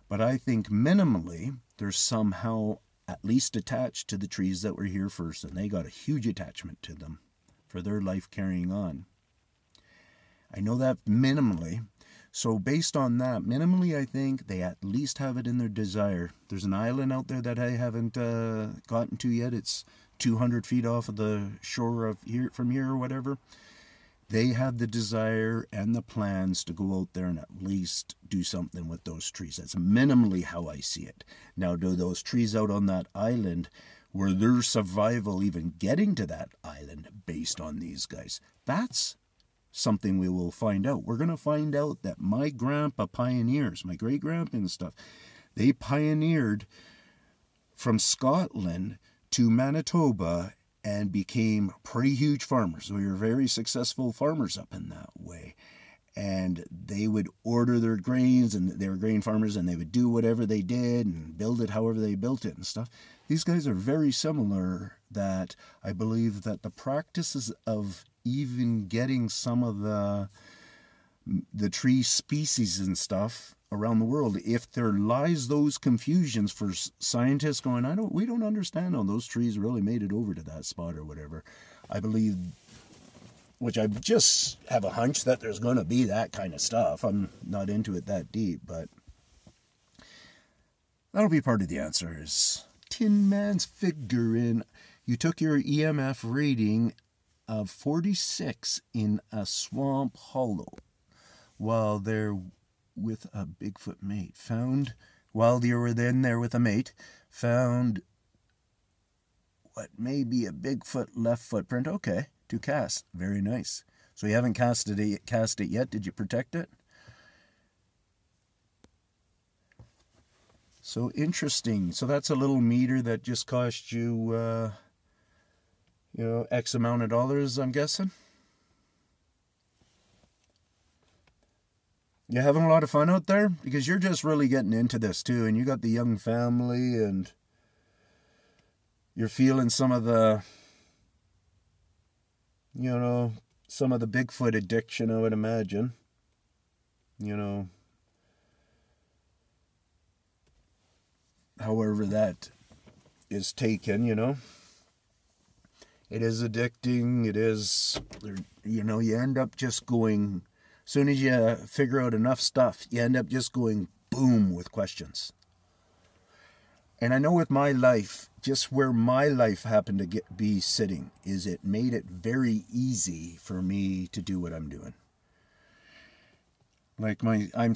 But I think minimally they're somehow at least attached to the trees that were here first, and they got a huge attachment to them for their life carrying on. I know that minimally. So based on that, minimally I think they at least have it in their desire. There's an island out there that I haven't gotten to yet. It's 200 feet off of the shore of from here or whatever. They have the desire and the plans to go out there and at least do something with those trees. That's minimally how I see it. Now, do those trees out on that island, were their survival even getting to that island based on these guys? That's something we will find out. We're going to find out that my grandpa pioneers, my great-grandpa and stuff, they pioneered from Scotland to Manitoba and became pretty huge farmers. We were very successful farmers up in that way. And they would order their grains, and they were grain farmers, and they would do whatever they did and build it however they built it and stuff. These guys are very similar, that I believe that the practices of even getting some of the tree species and stuff around the world, if there lies those confusions for scientists going, we don't understand how those trees really made it over to that spot or whatever. I believe, which I just have a hunch that there's going to be that kind of stuff. I'm not into it that deep, but that'll be part of the answer. Is Tin Man's figuring you took your EMF reading of 46 in a swamp hollow while they're with a Bigfoot mate. Found, while you were then there with a mate, found what may be a Bigfoot left footprint. Okay, to cast. Very nice. So you haven't cast it yet. Did you protect it? So interesting. So that's a little meter that just cost you, X amount of dollars, I'm guessing. You having a lot of fun out there? Because you're just really getting into this too, and you got the young family, and you're feeling some of the, some of the Bigfoot addiction, I would imagine. However that is taken, It is addicting. It is, you end up just going, as soon as you figure out enough stuff, you end up just going boom with questions. And I know with my life, just where my life happened to be sitting, is it made it very easy for me to do what I'm doing. Like I'm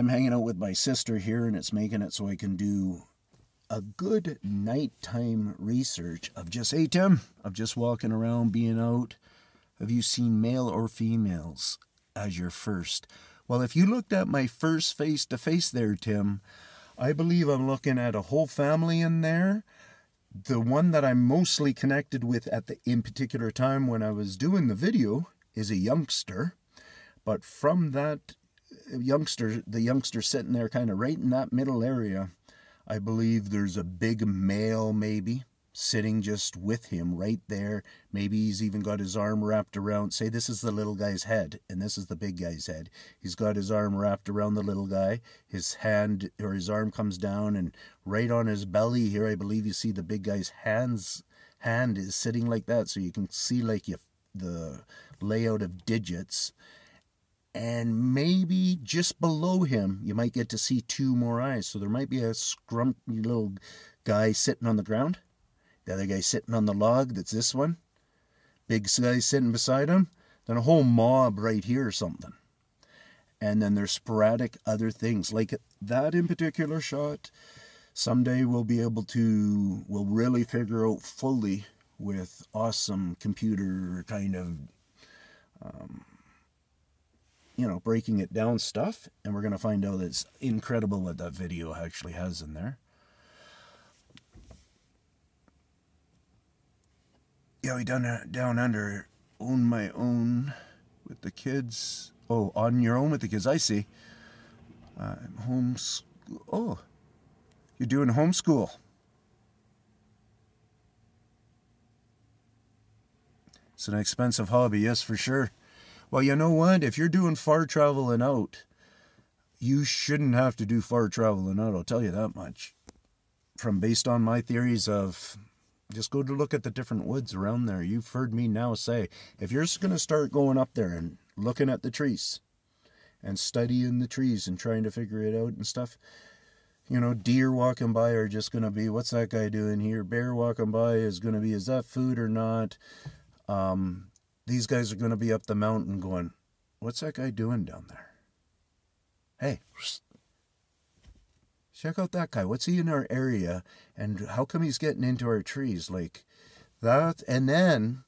hanging out with my sister here, and it's making it so I can do a good nighttime research of just, hey Tim, of just walking around, being out. Have you seen male or females as your first? Well, if you looked at my first face-to-face there, Tim, I believe I'm looking at a whole family in there. The one that I'm mostly connected with in particular time when I was doing the video is a youngster. But from that youngster, the youngster sitting there kind of right in that middle area, I believe there's a big male maybe. sitting just with him right there. Maybe he's even got his arm wrapped around, say this is the little guy's head and this is the big guy's head. He's got his arm wrapped around the little guy. His hand or his arm comes down, and right on his belly here, I believe you see the big guy's hand is sitting like that, so you can see like the layout of digits. And maybe just below him, you might get to see two more eyes. So there might be a scrumpy little guy sitting on the ground. The other guy sitting on the log, that's this one. Big guy sitting beside him. Then a whole mob right here or something. And then there's sporadic other things. Like that in particular shot, someday we'll really figure out fully with awesome computer kind of, breaking it down stuff. And we're going to find out it's incredible what that video actually has in there. Yeah, we done down under own my own with the kids. Oh, on your own with the kids. I see. Oh, you're doing homeschool. It's an expensive hobby, yes, for sure. Well, you know what? If you're doing far traveling out, you shouldn't have to do far traveling out. I'll tell you that much. Based on my theories of just go to look at the different woods around there. You've heard me now say, if you're just going to start going up there and looking at the trees and studying the trees and trying to figure it out and stuff, deer walking by are just going to be, what's that guy doing here? Bear walking by is going to be, is that food or not? These guys are going to be up the mountain going, what's that guy doing down there? Hey, check out that guy. What's he in our area? And how come he's getting into our trees? Like that. And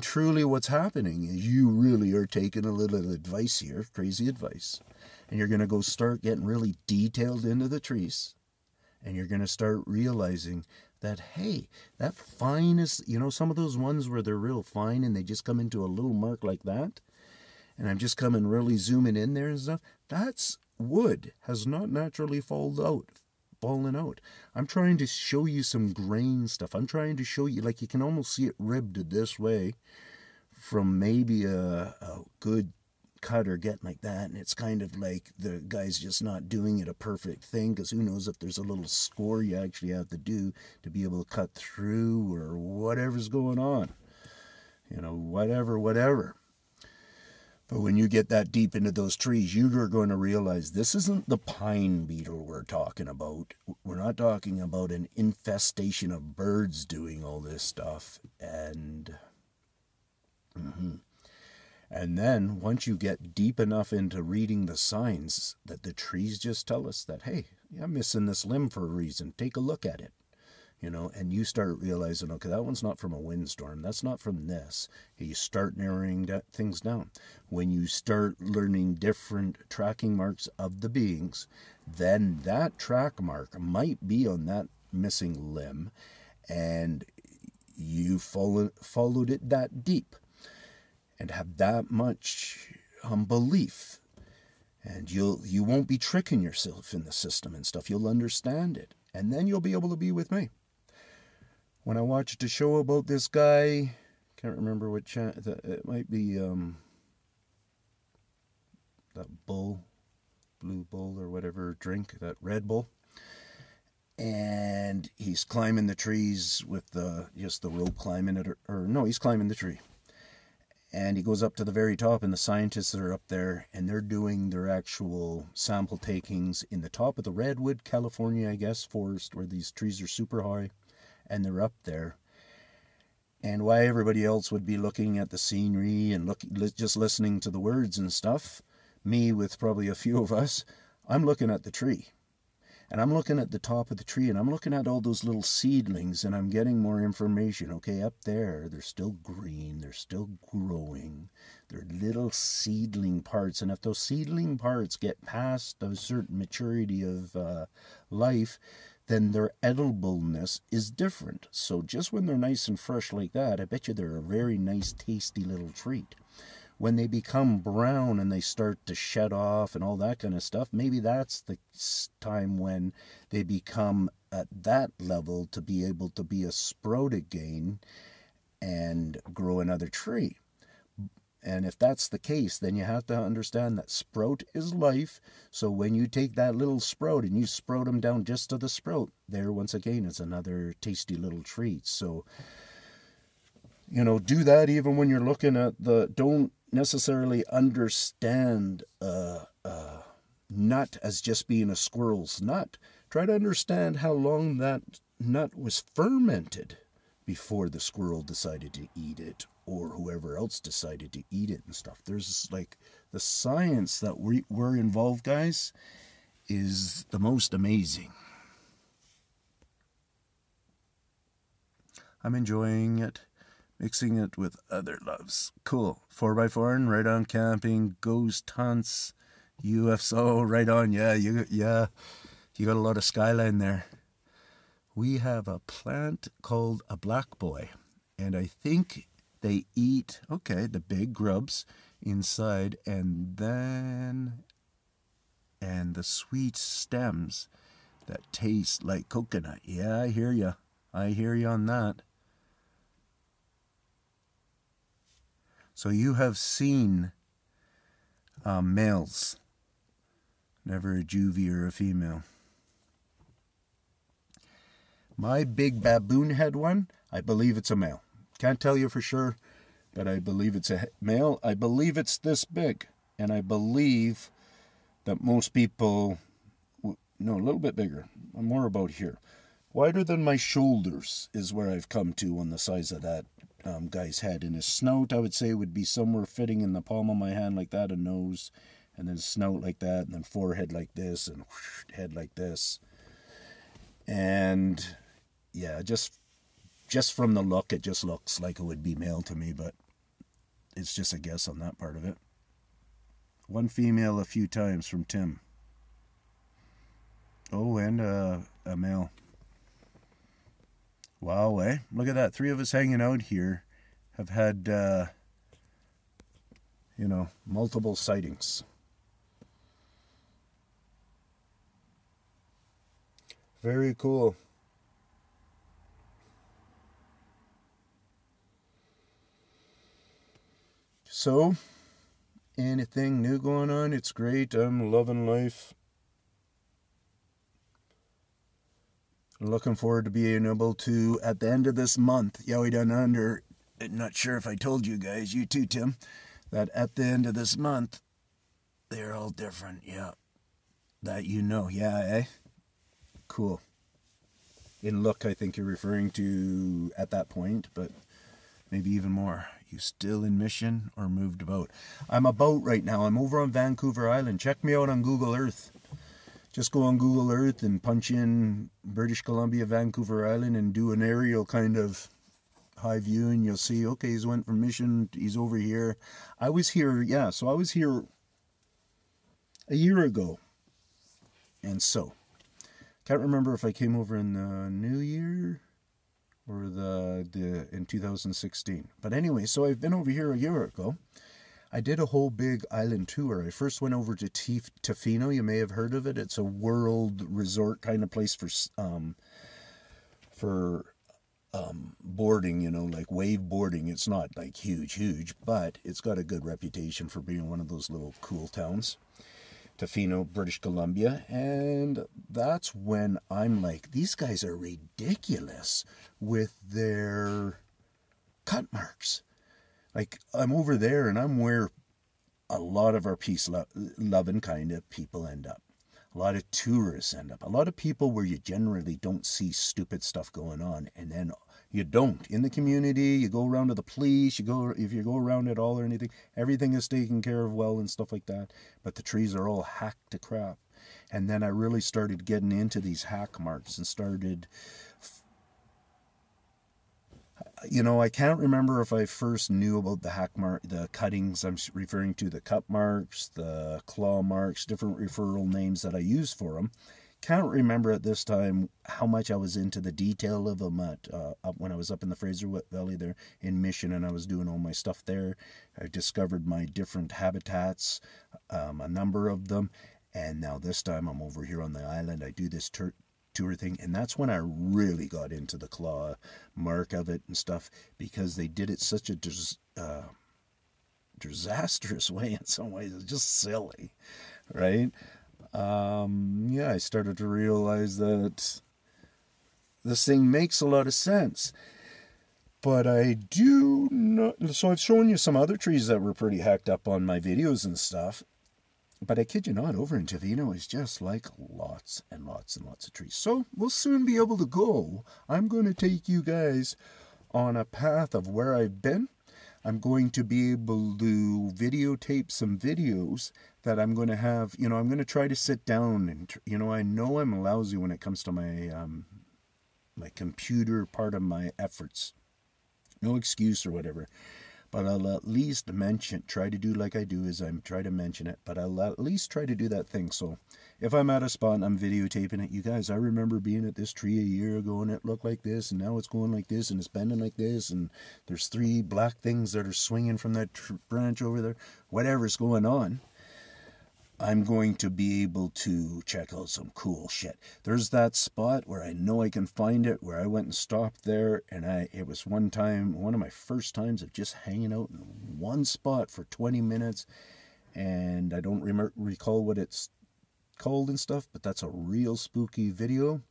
truly what's happening is you really are taking a little advice here, crazy advice. And you're going to go start getting really detailed into the trees. And you're going to start realizing that, hey, that fine is, some of those ones where they're real fine and they just come into a little mark like that. And I'm just coming really zooming in there and stuff. That's wood has not naturally fallen out. I'm trying to show you some grain stuff. I'm trying to show you, like you can almost see it ribbed this way from maybe a good cut or getting like that, and it's kind of like the guy's just not doing it a perfect thing, because who knows if there's a little score you actually have to do to be able to cut through or whatever's going on, whatever. But when you get that deep into those trees, you're going to realize this isn't the pine beetle we're talking about. We're not talking about an infestation of birds doing all this stuff. And then once you get deep enough into reading the signs that the trees just tell us that, hey, I'm missing this limb for a reason. Take a look at it. And you start realizing, okay, that one's not from a windstorm. That's not from this. You start narrowing things down. When you start learning different tracking marks of the beings, then that track mark might be on that missing limb, and you followed it that deep and have that much belief. And you won't be tricking yourself in the system and stuff. You'll understand it. And then you'll be able to be with me. When I watched a show about this guy, can't remember what channel, it might be that Blue Bull or whatever drink, that Red Bull. And he's climbing the trees with just the rope climbing it, or no, he's climbing the tree. And he goes up to the very top, and the scientists are up there, and they're doing their actual sample takings in the top of the Redwood, California, I guess, forest, where these trees are super high, and they're up there. And while everybody else would be looking at the scenery and just listening to the words and stuff, me with probably a few of us, I'm looking at the tree. And I'm looking at the top of the tree, and I'm looking at all those little seedlings, and I'm getting more information. Okay, up there, they're still green, they're still growing. They're little seedling parts, and if those seedling parts get past a certain maturity of life, then their edibleness is different. So just when they're nice and fresh like that, I bet you they're a very nice, tasty little treat. When they become brown and they start to shed off and all that kind of stuff, maybe that's the time when they become at that level to be able to be a sprout again and grow another tree. And if that's the case, then you have to understand that sprout is life. So when you take that little sprout and you sprout them down just to the sprout, there once again is another tasty little treat. So, you know, do that even when you're looking at don't necessarily understand nut as just being a squirrel's nut. Try to understand how long that nut was fermented before the squirrel decided to eat it, or whoever else decided to eat it and stuff. There's like the science that we're involved, guys, is the most amazing. I'm enjoying it, mixing it with other loves. Cool. 4x4 and right on camping, ghost hunts, UFO, right on. Yeah, you got a lot of skyline there. We have a plant called a black boy, and I think they eat, the big grubs inside, and the sweet stems that taste like coconut. Yeah, I hear you. I hear you on that. So you have seen males, never a juvie or a female. My big baboon head one, I believe it's a male. Can't tell you for sure, but I believe it's a male. I believe it's this big, and I believe that most people, no, a little bit bigger, more about here. Wider than my shoulders is where I've come to on the size of that guy's head. And his snout, I would say, would be somewhere fitting in the palm of my hand like that, a nose, and then snout like that, and then forehead like this, and head like this. And yeah, just from the look, it just looks like it would be male to me, but it's just a guess on that part of it. One female a few times from Tim. Oh, and a male. Wow, eh? Look at that. 3 of us hanging out here have had, multiple sightings. Very cool. So, anything new going on? It's great. I'm loving life. Looking forward to being able to, at the end of this month, Yowie Down Under, I'm not sure if I told you guys, you too, Tim, that at the end of this month, they're all different. Yeah. That you know. Yeah, eh? Cool. In look, I think you're referring to at that point, but maybe even more. You still in mission or moved about? I'm about right now. I'm over on Vancouver Island. Check me out on Google Earth. Just go on Google Earth and punch in British Columbia, Vancouver Island, and do an aerial kind of high view, and you'll see, okay, he's went from mission, he's over here. I was here, so I was here a year ago. And so, can't remember if I came over in the New Year or in 2016. But anyway, so I've been over here a year ago. I did a whole big island tour. I first went over to Tofino. You may have heard of it. It's a world resort kind of place for boarding, like wave boarding. It's not like huge, but it's got a good reputation for being one of those little cool towns. Tofino, British Columbia. And that's when I'm like, these guys are ridiculous with their cut marks. Like, I'm over there, and I'm where a lot of our peace-loving kind of people end up. A lot of tourists end up. A lot of people where you generally don't see stupid stuff going on, and then you don't. In the community, you go around to the police, if you go around at all or anything, everything is taken care of well and stuff like that, but the trees are all hacked to crap. And then I really started getting into these hack marks and started... I can't remember if I first knew about the cuttings. I'm referring to the cut marks, the claw marks, different referral names that I use for them. Can't remember at this time how much I was into the detail of them when I was up in the Fraser Valley there in Mission, and I was doing all my stuff there. I discovered my different habitats, a number of them, and now this time I'm over here on the island. I do this tour thing, and that's when I really got into the claw mark of it and stuff, because they did it such a disastrous way in some ways. It's just silly, right? Yeah, I started to realize that this thing makes a lot of sense. But I do not... So I've shown you some other trees that were pretty hacked up on my videos and stuff. But I kid you not, over in Tavino is just like lots and lots and lots of trees. So we'll soon be able to go. I'm going to take you guys on a path of where I've been. I'm going to be able to videotape some videos that I'm going to have. I'm going to try to sit down and, I know I'm lousy when it comes to my my computer part of my efforts. No excuse or whatever. But I'll at least try to do like I do, is I'm try to mention it, but I'll at least try to do that thing. So if I'm at a spot and I'm videotaping it, you guys, I remember being at this tree a year ago and it looked like this, and now it's going like this, and it's bending like this, and there's 3 black things that are swinging from that branch over there. Whatever's going on, I'm going to be able to check out some cool shit. There's that spot where I know I can find it, where I went and stopped there, and it was one of my first times of just hanging out in one spot for 20 minutes, and I don't recall what it's called and stuff, but that's a real spooky video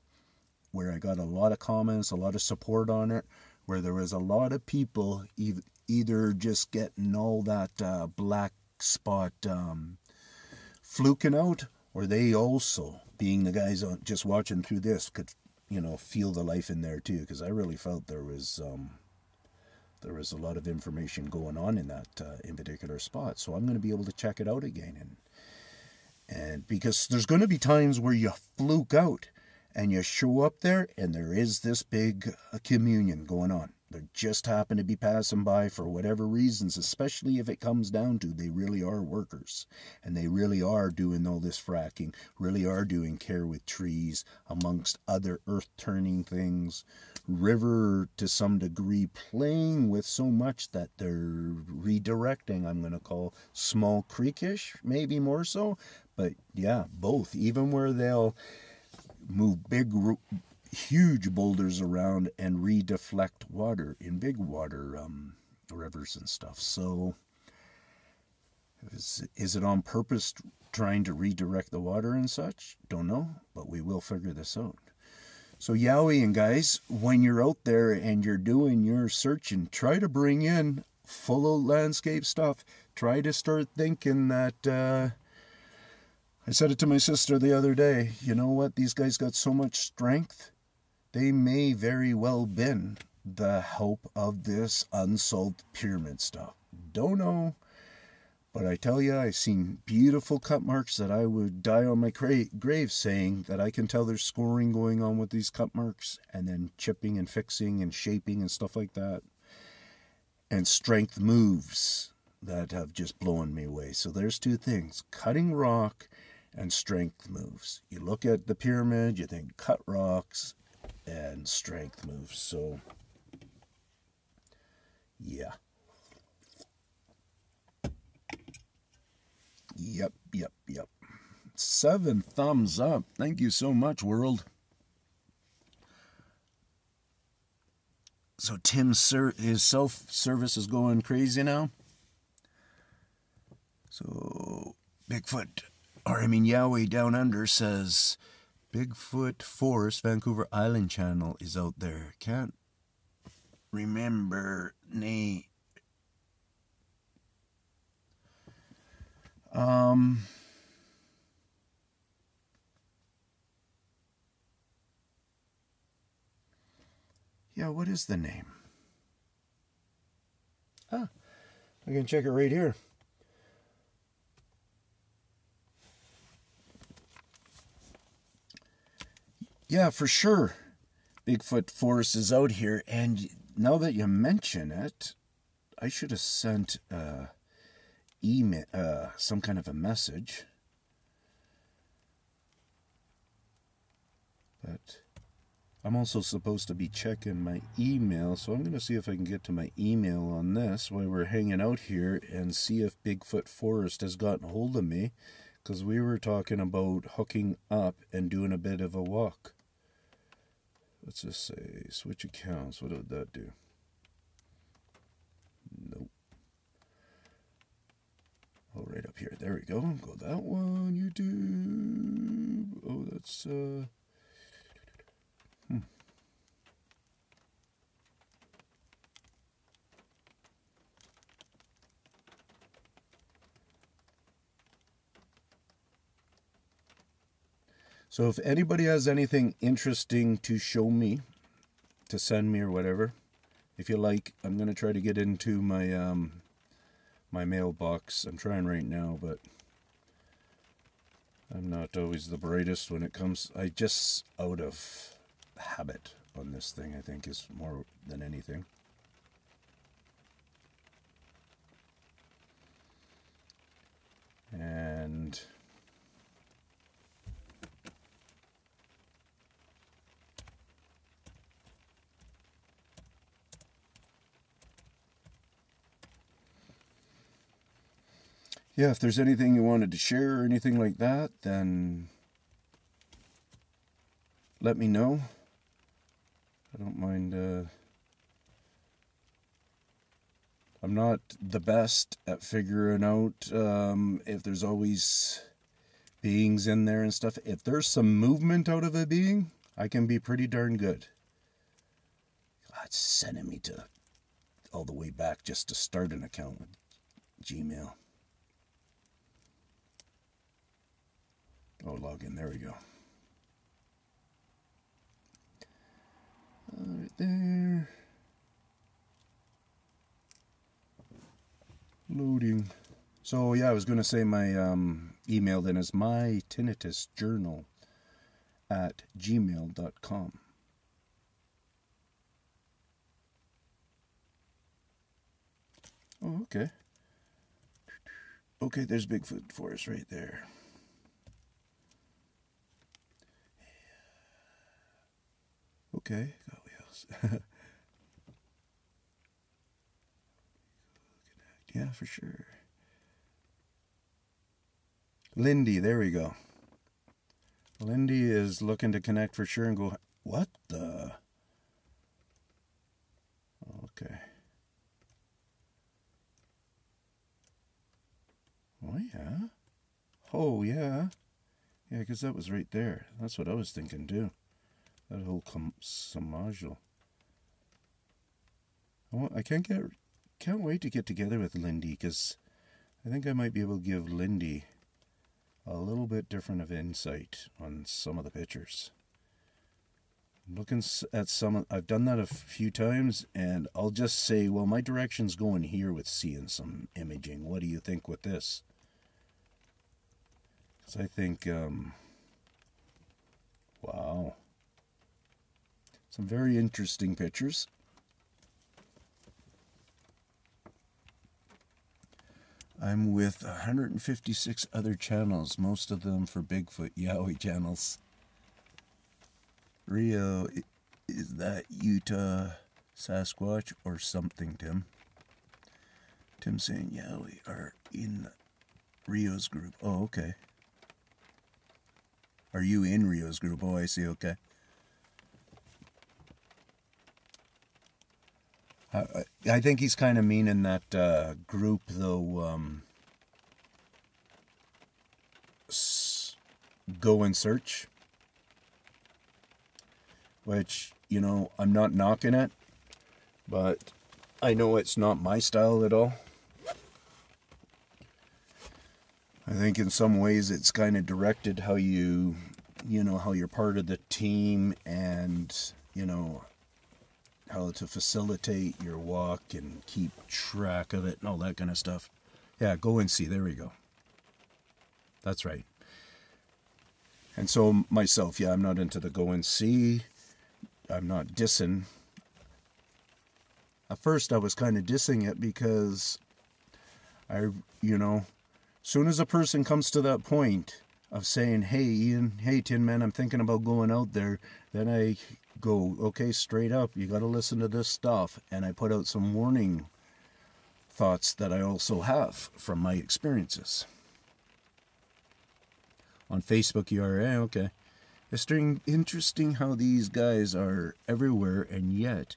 where I got a lot of comments, a lot of support on it, where there was a lot of people either just getting all that black spot fluking out, or they also, being the guys just watching through this, could feel the life in there too, because I really felt there was a lot of information going on in that in particular spot. So I'm going to be able to check it out again, and because there's going to be times where you fluke out and you show up there and there is this big communion going on. They just happen to be passing by for whatever reasons, especially if it comes down to they really are workers and they really are doing all this fracking, really are doing care with trees, amongst other earth-turning things, river to some degree playing with so much that they're redirecting, I'm going to call small creekish, maybe more so, but yeah, both, even where they'll move huge boulders around and redeflect water in big water rivers and stuff. So is it on purpose trying to redirect the water and such? Don't know, but we will figure this out. So Yowie and guys, when you're out there and you're doing your searching, try to bring in full of landscape stuff. Try to start thinking that I said it to my sister the other day, you know what, these guys got so much strength. They may very well been the help of this unsolved pyramid stuff. Don't know. But I tell you, I've seen beautiful cut marks that I would die on my grave saying that I can tell there's scoring going on with these cut marks, and then chipping and fixing and shaping and stuff like that. And strength moves that have just blown me away. So there's 2 things, cutting rock and strength moves. You look at the pyramid, you think cut rocks and strength moves. So yeah. Yep. 7 thumbs up. Thank you so much, world. So Tim's his self-service is going crazy now. So Yowie Down Under says Bigfoot Forest Vancouver Island channel is out there. Can't remember name. Yeah, what is the name? I can check it right here. Yeah, for sure. Bigfoot Forest is out here, and now that you mention it, I should have sent email, some kind of a message. But I'm also supposed to be checking my email, so I'm going to see if I can get to my email on this while we're hanging out here and see if Bigfoot Forest has gotten hold of me, because we were talking about hooking up and doing a bit of a walk. Let's just say switch accounts. What would that do? Nope. Oh, right up here. There we go. Go that one. YouTube. Oh, that's So if anybody has anything interesting to show me, to send me or whatever, if you like, I'm going to try to get into my my mailbox. I'm trying right now, but I'm not always the brightest when it comes. I just out of habit on this thing, I think, is more than anything. And yeah, if there's anything you wanted to share or anything like that, then let me know. I don't mind. I'm not the best at figuring out if there's always beings in there and stuff. If there's some movement out of a being, I can be pretty darn good. God, sending me to all the way back just to start an account with Gmail. Oh, log in. There we go. Right there. Loading. So yeah, I was going to say my email then is mytinnitusjournal@gmail.com. Oh, okay. Okay, there's Bigfoot for us right there. Okay, got wheels. Yeah, for sure. Lindy, there we go. Lindy is looking to connect for sure and go, what the? Okay. Oh, yeah. Oh, yeah. Yeah, because that was right there. That's what I was thinking, too. That whole samajal. I can't wait to get together with Lindy, because I think I might be able to give Lindy a little bit different of insight on some of the pictures. I'm looking at some, I've done that a few times, and I'll just say, well, my direction's going here with seeing some imaging. What do you think with this? Because I think, wow. Some very interesting pictures. I'm with 156 other channels, most of them for Bigfoot Yowie channels. Rio, is that Utah Sasquatch or something, Tim? Tim saying, yeah, we are in Rio's group. Oh, okay. Are you in Rio's group? Oh, I see, okay. I think he's kind of meaning that group, though, go and search, which, you know, I'm not knocking it, but I know it's not my style at all. I think in some ways it's kind of directed how you know, how you're part of the team and, you know, how to facilitate your walk and keep track of it and all that kind of stuff. Yeah, go and see. There we go. That's right. And so myself, yeah, I'm not into the go and see. I'm not dissing. At first I was kind of dissing it because you know, soon as a person comes to that point of saying, hey, Ian, hey, Tinman, I'm thinking about going out there, then I go, okay, straight up, you got to listen to this stuff. And I put out some warning thoughts that I also have from my experiences. On Facebook, you are, okay. It's interesting how these guys are everywhere, and yet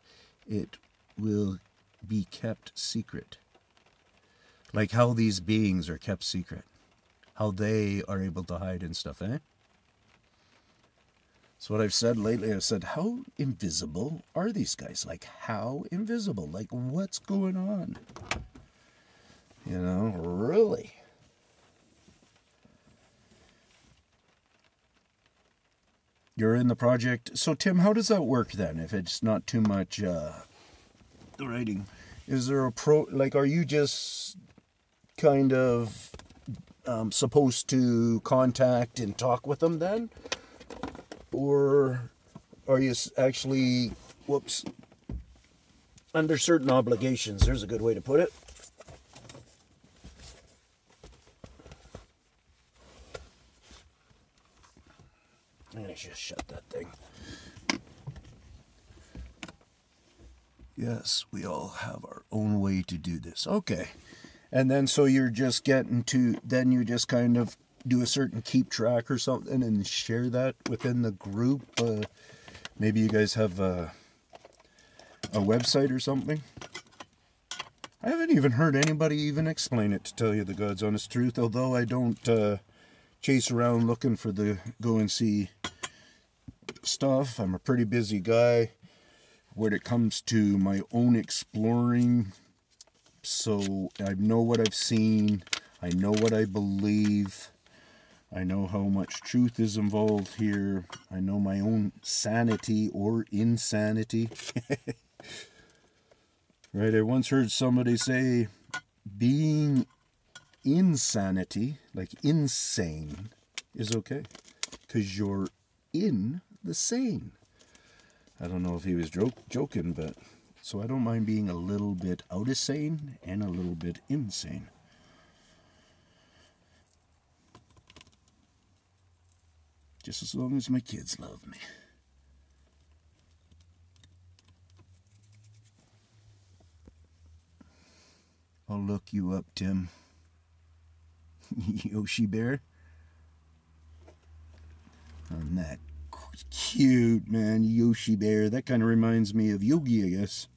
it will be kept secret. Like how these beings are kept secret. How they are able to hide and stuff, eh? That's what I've said lately. I've said, how invisible are these guys? Like, how invisible? Like, what's going on? You know, really? You're in the project. So, Tim, how does that work then? If it's not too much the writing, is there a like, are you just kind of supposed to contact and talk with them then? Or are you actually, under certain obligations? There's a good way to put it. I'm going to just shut that thing. Yes, we all have our own way to do this. Okay. And then so you're just getting to, then you just kind of do a certain keep track or something and share that within the group. Maybe you guys have a website or something. I haven't even heard anybody even explain it, to tell you the God's honest truth, although I don't chase around looking for the go and see stuff. I'm a pretty busy guy when it comes to my own exploring. So I know what I've seen. I know what I believe. I know how much truth is involved here. I know my own sanity or insanity. Right, I once heard somebody say being insanity, like insane, is okay. Because you're in the sane. I don't know if he was joking, but so I don't mind being a little bit out of sane and a little bit insane. Just as long as my kids love me. I'll look you up, Tim. Yoshi Bear. On that cute, man, Yoshi Bear. That kind of reminds me of Yogi, I guess.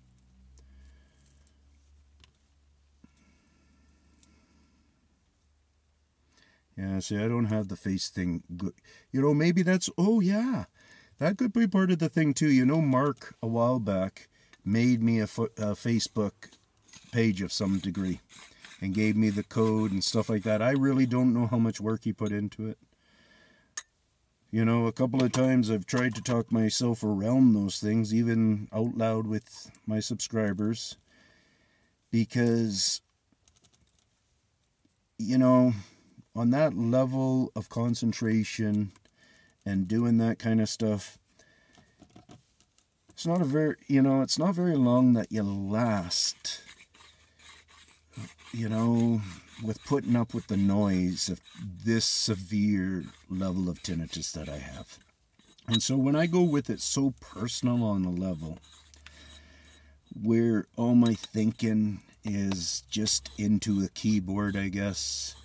Yeah, see, I don't have the face thing good. You know, maybe that's, oh yeah, that could be part of the thing too. You know, Mark, a while back, made me a Facebook page of some degree and gave me the code and stuff like that. I really don't know how much work he put into it. You know, a couple of times I've tried to talk myself around those things, even out loud with my subscribers, because, you know, on that level of concentration and doing that kind of stuff, it's not it's not very long that you last, you know, with putting up with the noise of this severe level of tinnitus that I have. And so when I go with it so personal on a level where all my thinking is just into a keyboard, I guess,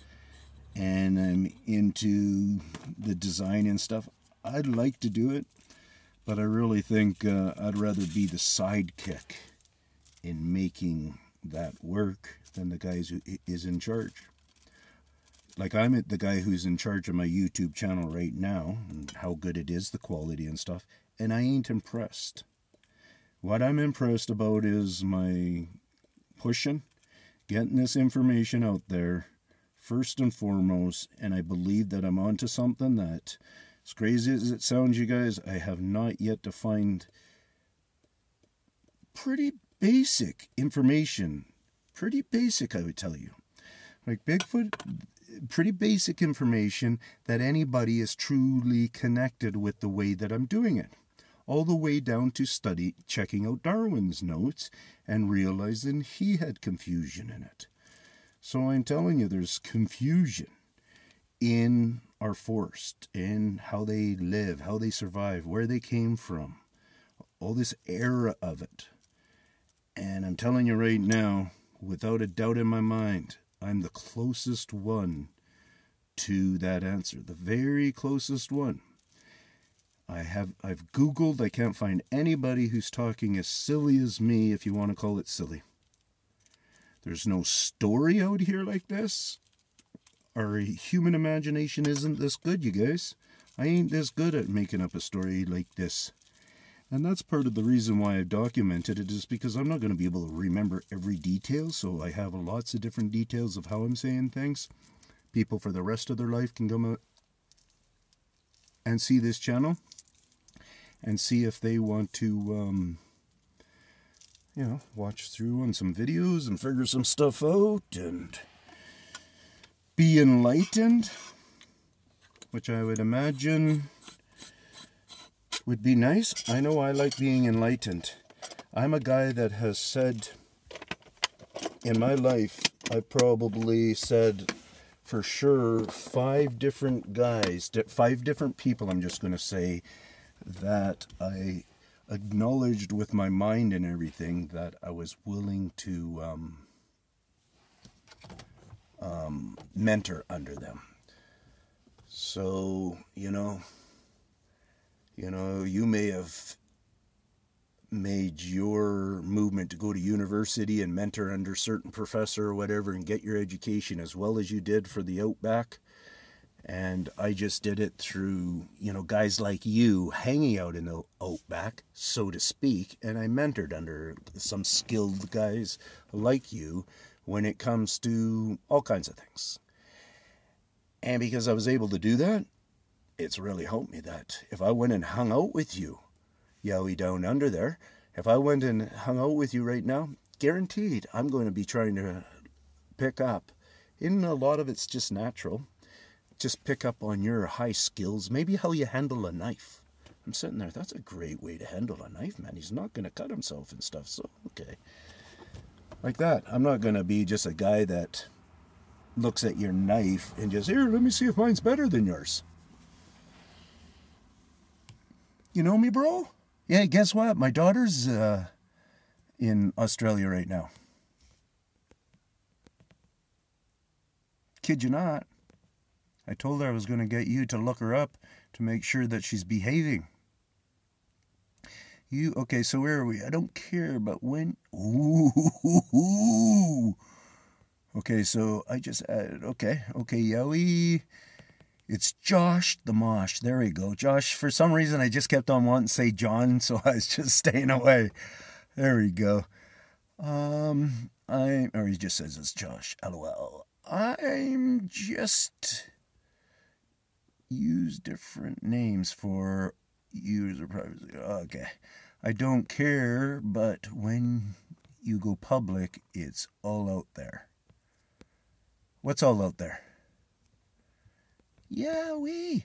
and I'm into the design and stuff, I'd like to do it, but I really think I'd rather be the sidekick in making that work than the guys who is in charge. Like, I'm the guy who's in charge of my YouTube channel right now, and how good it is, the quality and stuff, and I ain't impressed. What I'm impressed about is my pushing, getting this information out there, first and foremost, and I believe that I'm onto something that, as crazy as it sounds, you guys, I have not yet defined pretty basic information. Pretty basic, I would tell you. Like Bigfoot, pretty basic information that anybody is truly connected with the way that I'm doing it. All the way down to checking out Darwin's notes and realizing he had confusion in it. So I'm telling you, there's confusion in our forest, in how they live, how they survive, where they came from, all this era of it. And I'm telling you right now, without a doubt in my mind, I'm the closest one to that answer, the very closest one. I've Googled. I can't find anybody who's talking as silly as me, if you want to call it silly. There's no story out here like this. Our human imagination isn't this good, you guys. I ain't this good at making up a story like this. And that's part of the reason why I've documented it, is because I'm not going to be able to remember every detail, so I have lots of different details of how I'm saying things. People for the rest of their life can come out and see this channel and see if they want to, watch through on some videos and figure some stuff out and be enlightened, which I would imagine would be nice. I know I like being enlightened. I'm a guy that has said in my life, I probably said for sure 5 different guys, 5 different people, I'm just going to say, that I acknowledged with my mind and everything that I was willing to mentor under them. So, you may have made your movement to go to university and mentor under certain professor or whatever and get your education as well as you did for the Outback. And I just did it through, guys like you hanging out in the Outback, so to speak. And I mentored under some skilled guys like you when it comes to all kinds of things. And because I was able to do that, it's really helped me that if I went and hung out with you, Yowie down under there, if I went and hung out with you right now, guaranteed I'm going to be trying to pick up. In a lot of it's just natural. Just pick up on your high skills, maybe how you handle a knife. I'm sitting there, that's a great way to handle a knife, man. He's not going to cut himself and stuff, so okay. Like that. I'm not going to be just a guy that looks at your knife and just, here, let me see if mine's better than yours. You know me, bro? Yeah, guess what? My daughter's in Australia right now. Kid you not. I told her I was going to get you to look her up to make sure that she's behaving. Okay, so where are we? I don't care, but when... Ooh. Okay, so I just added... Okay, Yowie... It's Josh the Mosh. There we go. Josh, for some reason, I just kept on wanting to say John, so I was just staying away. There we go. Or he just says it's Josh. LOL. I'm just... use different names for user privacy. Okay. I don't care, but when you go public, it's all out there. What's all out there? Yowie.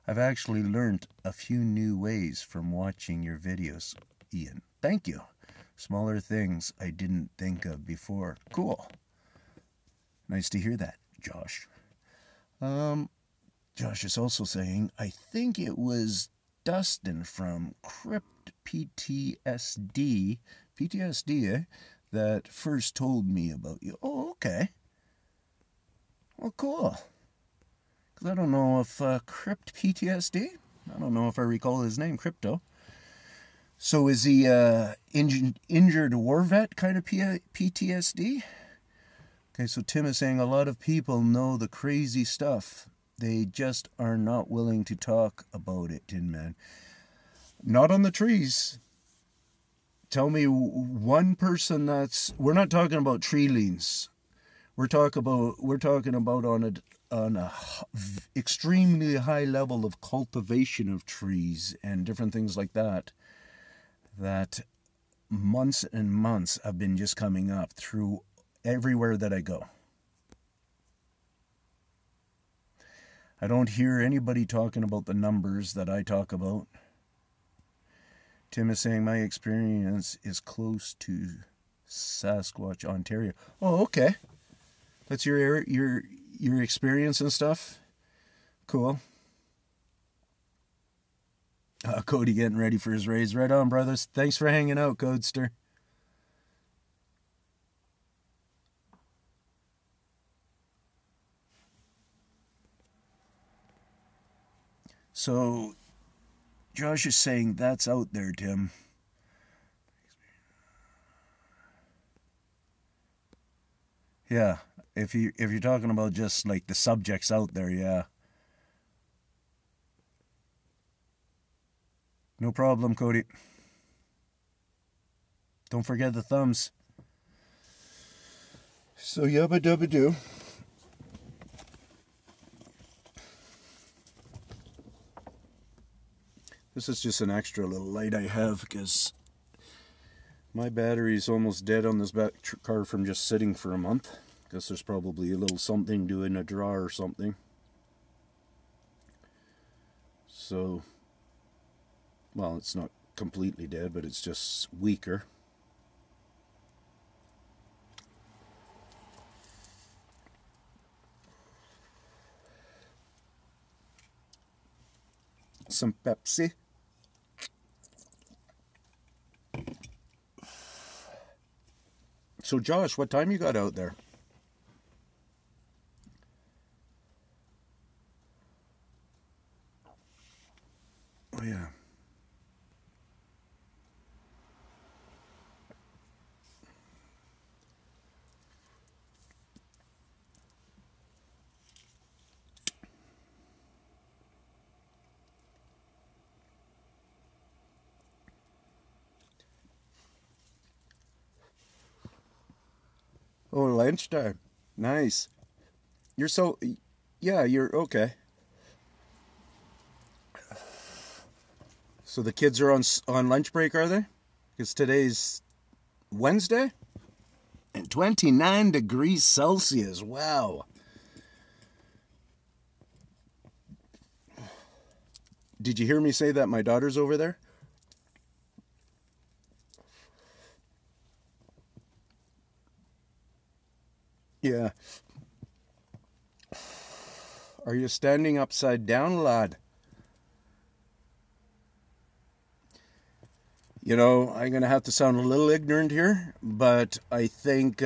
I've actually learned a few new ways from watching your videos, Ian. Thank you. Smaller things I didn't think of before. Cool. Nice to hear that, Josh. Josh is also saying, I think it was Dustin from Crypt PTSD, that first told me about you. Oh, okay. Well, cool. Because I don't know if Crypt PTSD, I don't know if I recall his name, Crypto. So is he injured war vet kind of PTSD? Okay, so Tim is saying a lot of people know the crazy stuff. They just are not willing to talk about it, Tinman. Not on the trees. Tell me one person that's... We're not talking about tree liens. We're talking about on a extremely high level of cultivation of trees and different things like that. That months and months have been just coming up through everywhere that I go. I don't hear anybody talking about the numbers that I talk about. Tim is saying my experience is close to Sasquatch, Ontario. Oh, okay. That's your experience and stuff? Cool. Cody getting ready for his raise. Right on, brothers. Thanks for hanging out, Codester. So, Josh is saying that's out there, Tim. Yeah, if you're talking about just like the subjects out there, yeah. No problem, Cody. Don't forget the thumbs. So yabba dabba doo. This is just an extra little light I have because my battery's almost dead on this car from just sitting for a month. Guess there's probably a little something doing a draw or something. So, well, it's not completely dead, but it's just weaker. Some Pepsi. So Josh, what time you got out there? Oh yeah. Oh, lunchtime. Nice. You're so... Yeah, you're okay. So the kids are on lunch break, are they? Because today's Wednesday? And 29 degrees Celsius. Wow. Did you hear me say that my daughter's over there? Yeah. Are you standing upside down, lad? You know, I'm going to have to sound a little ignorant here, but I think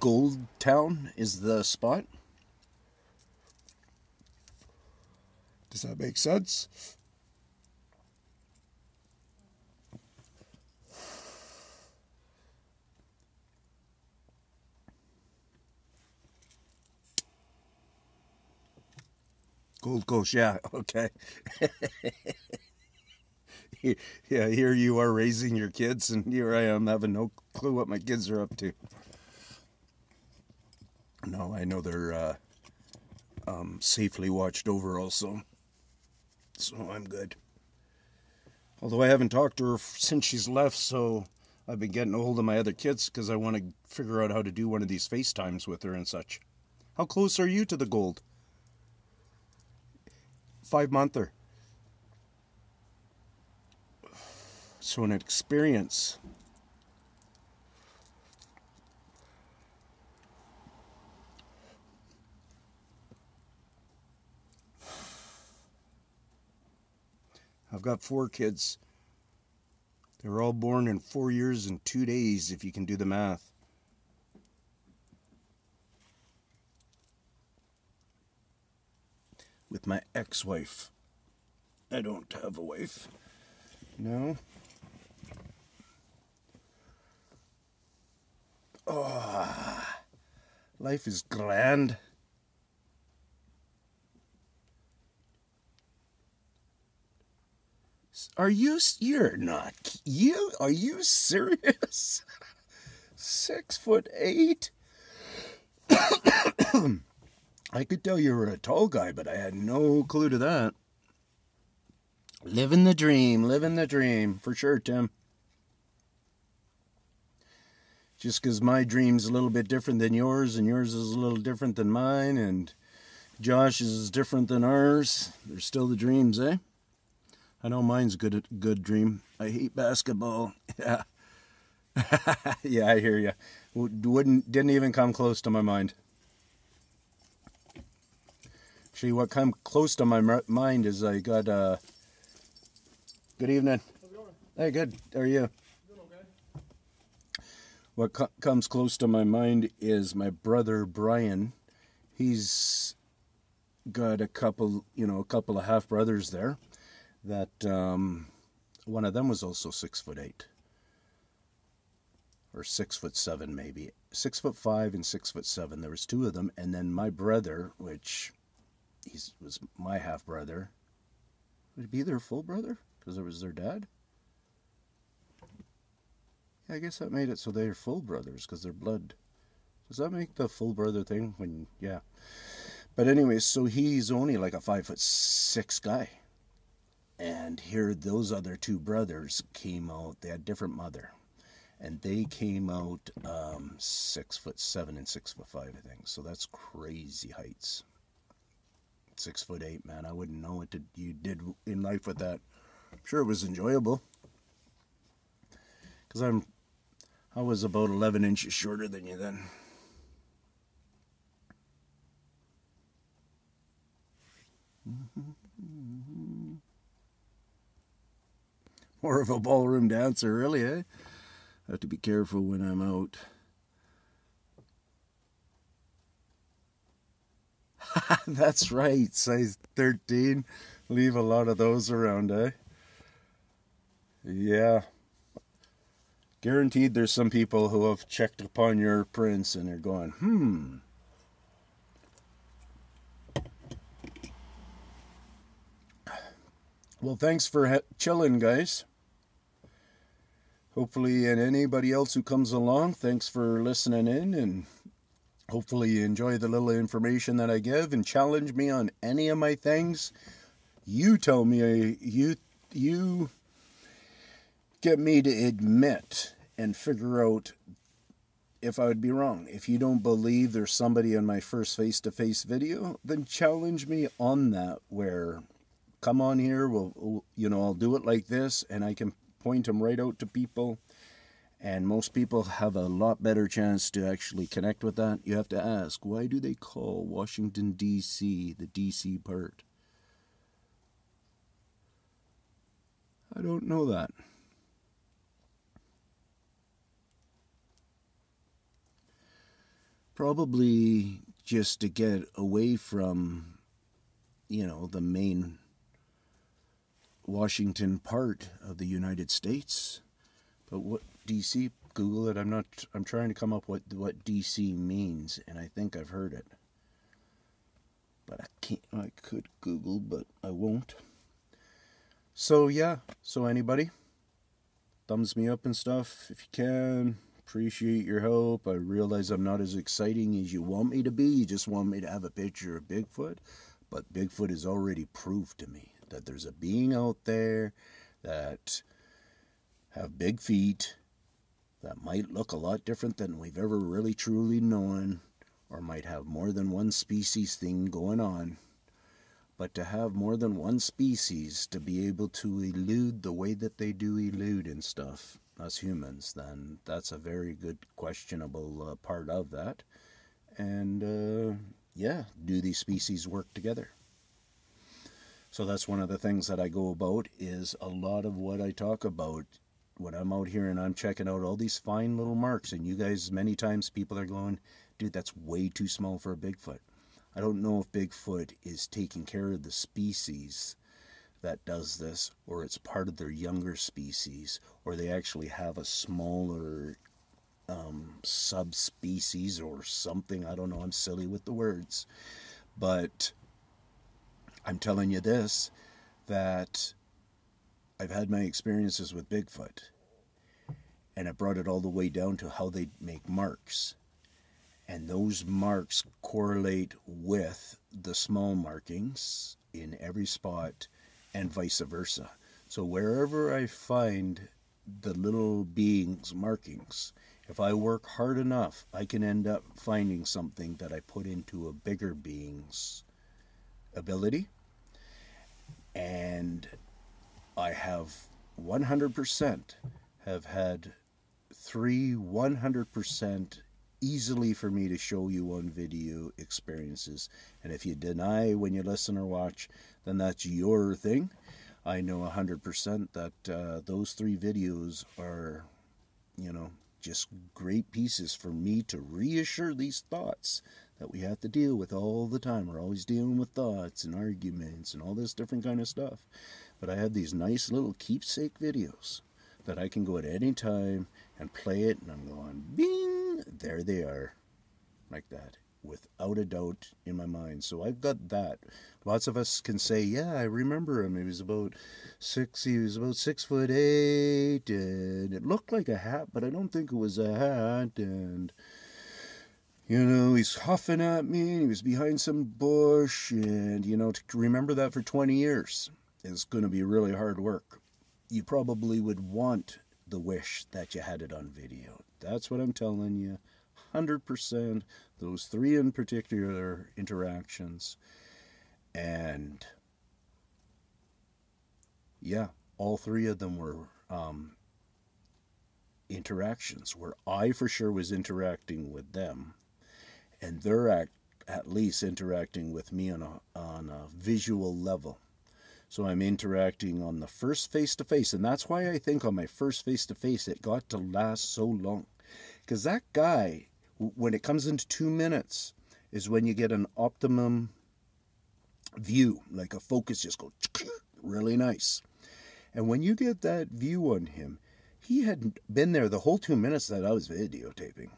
Gold Town is the spot. Does that make sense? Gold Coast, yeah, okay. Yeah, here you are raising your kids, and here I am having no clue what my kids are up to. No, I know they're safely watched over also, so I'm good. Although I haven't talked to her since she's left, so I've been getting a hold of my other kids because I want to figure out how to do one of these FaceTimes with her and such. How close are you to the gold? 5-monther. So an experience. I've got 4 kids. They were all born in 4 years and 2 days, if you can do the math. With my ex-wife. I don't have a wife. No. Oh, life is grand. You're not, are you serious? 6'8"? I could tell you were a tall guy, but I had no clue to that. Living the dream, for sure, Tim. Just because my dream's a little bit different than yours, and yours is a little different than mine, and Josh's is different than ours, they're still the dreams, eh? I know mine's a good dream. I hate basketball. Yeah. Yeah, I hear you. Didn't even come close to my mind. Actually, what come close to my mind is I got good evening. How's it going? Hey, good. How are you? Doing okay. What comes close to my mind is my brother Brian. He's got a couple of half brothers there. that one of them was also 6'8", or 6'7", maybe 6'5" and 6'7". There was two of them, and then my brother, which was my half brother. Would it be their full brother? Because it was their dad. Yeah, I guess that made it so they're full brothers because they're blood. Does that make the full brother thing? When yeah. But anyways, so he's only like a 5'6" guy. And here those other two brothers came out. They had different mother. And they came out 6'7" and 6'5", I think. So that's crazy heights. 6'8", man. I wouldn't know what you did in life with that. I'm sure it was enjoyable. Because I was about 11 inches shorter than you then. More of a ballroom dancer, really, eh? I have to be careful when I'm out. That's right, size 13. Leave a lot of those around, eh? Yeah. Guaranteed there's some people who have checked upon your prints and are going, Well, thanks for chilling, guys. Hopefully, and anybody else who comes along, thanks for listening in, and hopefully you enjoy the little information that I give and challenge me on any of my things. You tell me, you get me to admit and figure out if I would be wrong. If you don't believe there's somebody in my first face-to-face video, then challenge me on that, where come on here, I'll do it like this, and I can point them right out to people, and most people have a lot better chance to actually connect with that. You have to ask, why do they call Washington, D.C. the D.C. part? I don't know that. Probably just to get away from, the main Washington part of the United States. But what DC, Google it. I'm trying to come up with what DC means, and I think I've heard it. But I could Google, but I won't. So yeah, anybody, thumbs me up and stuff if you can. Appreciate your help. I realize I'm not as exciting as you want me to be. You just want me to have a picture of Bigfoot. But Bigfoot has already proved to me that there's a being out there that have big feet, that might look a lot different than we've ever really truly known, or might have more than one species thing going on. But to have more than one species to be able to elude the way that they do elude and stuff, us humans, then that's a very good questionable part of that. And do these species work together? So that's one of the things that I go about, is a lot of what I talk about when I'm out here and I'm checking out all these fine little marks. And you guys, many times people are going, dude, that's way too small for a Bigfoot. I don't know if Bigfoot is taking care of the species that does this, or it's part of their younger species, or they actually have a smaller subspecies or something. I don't know. I'm silly with the words. But I'm telling you this, that I've had my experiences with Bigfoot, and it brought it all the way down to how they make marks. And those marks correlate with the small markings in every spot, and vice versa. So wherever I find the little beings' markings, if I work hard enough, I can end up finding something that I put into a bigger being's ability. And I have 100% have had 100% easily for me to show you on video experiences. And if you deny when you listen or watch, then that's your thing. I know 100% that those 3 videos are, just great pieces for me to reassure these thoughts that we have to deal with all the time. We're always dealing with thoughts and arguments and all this different kind of stuff. but I have these nice little keepsake videos that I can go at any time and play it, and I'm going, bing, there they are, like that, without a doubt in my mind. So I've got that. Lots of us can say, yeah, I remember him. He was about 6'8", and it looked like a hat, but I don't think it was a hat, and he's huffing at me, and he was behind some bush, and, to remember that for 20 years is going to be really hard work. You probably would want the wish that you had it on video. That's what I'm telling you. 100%. Those 3 in particular interactions. And yeah, all 3 of them were interactions where I for sure was interacting with them, and they're at least interacting with me on a visual level. So I'm interacting on the first face-to-face, and that's why I think on my first face-to-face it got to last so long. Because that guy, when it comes into 2 minutes, is when you get an optimum view, like a focus just goes really nice. And when you get that view on him, he had been there the whole 2 minutes that I was videotaping.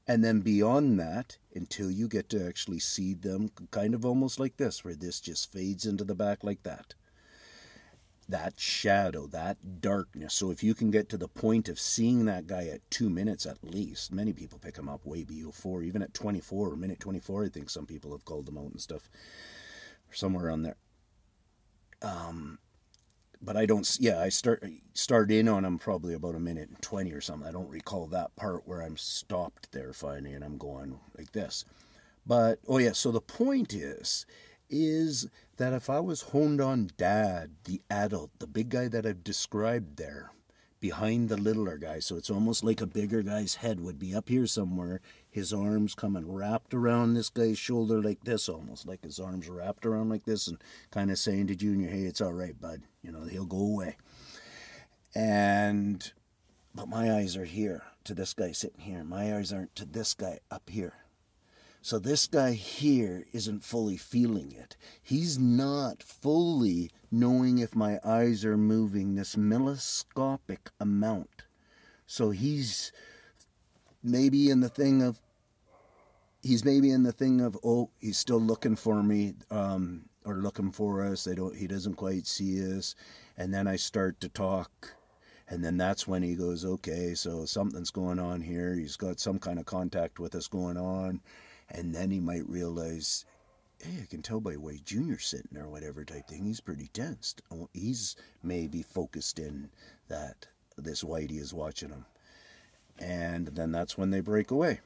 And then beyond that, until you get to actually see them kind of almost like this, where this just fades into the back like that. That shadow, that darkness. So if you can get to the point of seeing that guy at 2 minutes at least, many people pick him up way before, even at 24, or minute 24, I think some people have called him out and stuff, or somewhere on there. But I don't, I start in on him probably about a minute and 20 or something. I don't recall that part where I'm stopped there finally and I'm going like this. But, so the point is that if I was honed on Dad, the adult, the big guy that I've described there, behind the littler guy, so it's almost like a bigger guy's head would be up here somewhere, his arms coming wrapped around this guy's shoulder like this, almost like his arms wrapped around like this, and kind of saying to Junior, hey, it's all right, bud, he'll go away. But my eyes are here to this guy sitting here. My eyes aren't to this guy up here. So this guy here isn't fully feeling it. He's not fully knowing if my eyes are moving this milliscopic amount. So he's maybe in the thing of, oh, he's still looking for me, or looking for us. He doesn't quite see us. And then I start to talk. And then that's when he goes, okay, so something's going on here. He's got some kind of contact with us going on. And then he might realize, hey, I can tell by the way Junior's sitting there or whatever type thing. He's pretty tensed. He's maybe focused in that this whitey is watching him. And then that's when they break away.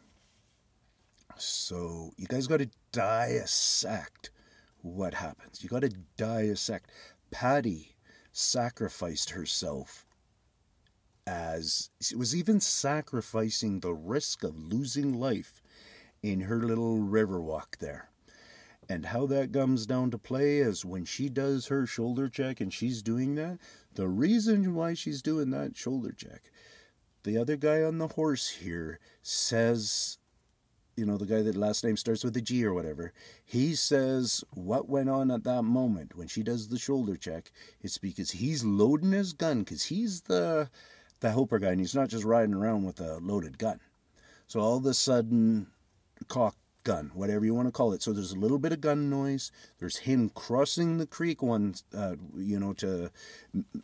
So you guys got to dissect what happens. You got to dissect. Patty sacrificed herself as she was even sacrificing the risk of losing life in her little river walk there. And how that comes down to play is when she does her shoulder check and she's doing that, the reason why she's doing that shoulder check, the other guy on the horse here says, the guy that last name starts with a G or whatever, he says what went on at that moment when she does the shoulder check, it's because he's loading his gun, because he's the helper guy, and he's not just riding around with a loaded gun. So all of a sudden, cock gun, whatever you want to call it. So there's a little bit of gun noise. There's him crossing the creek to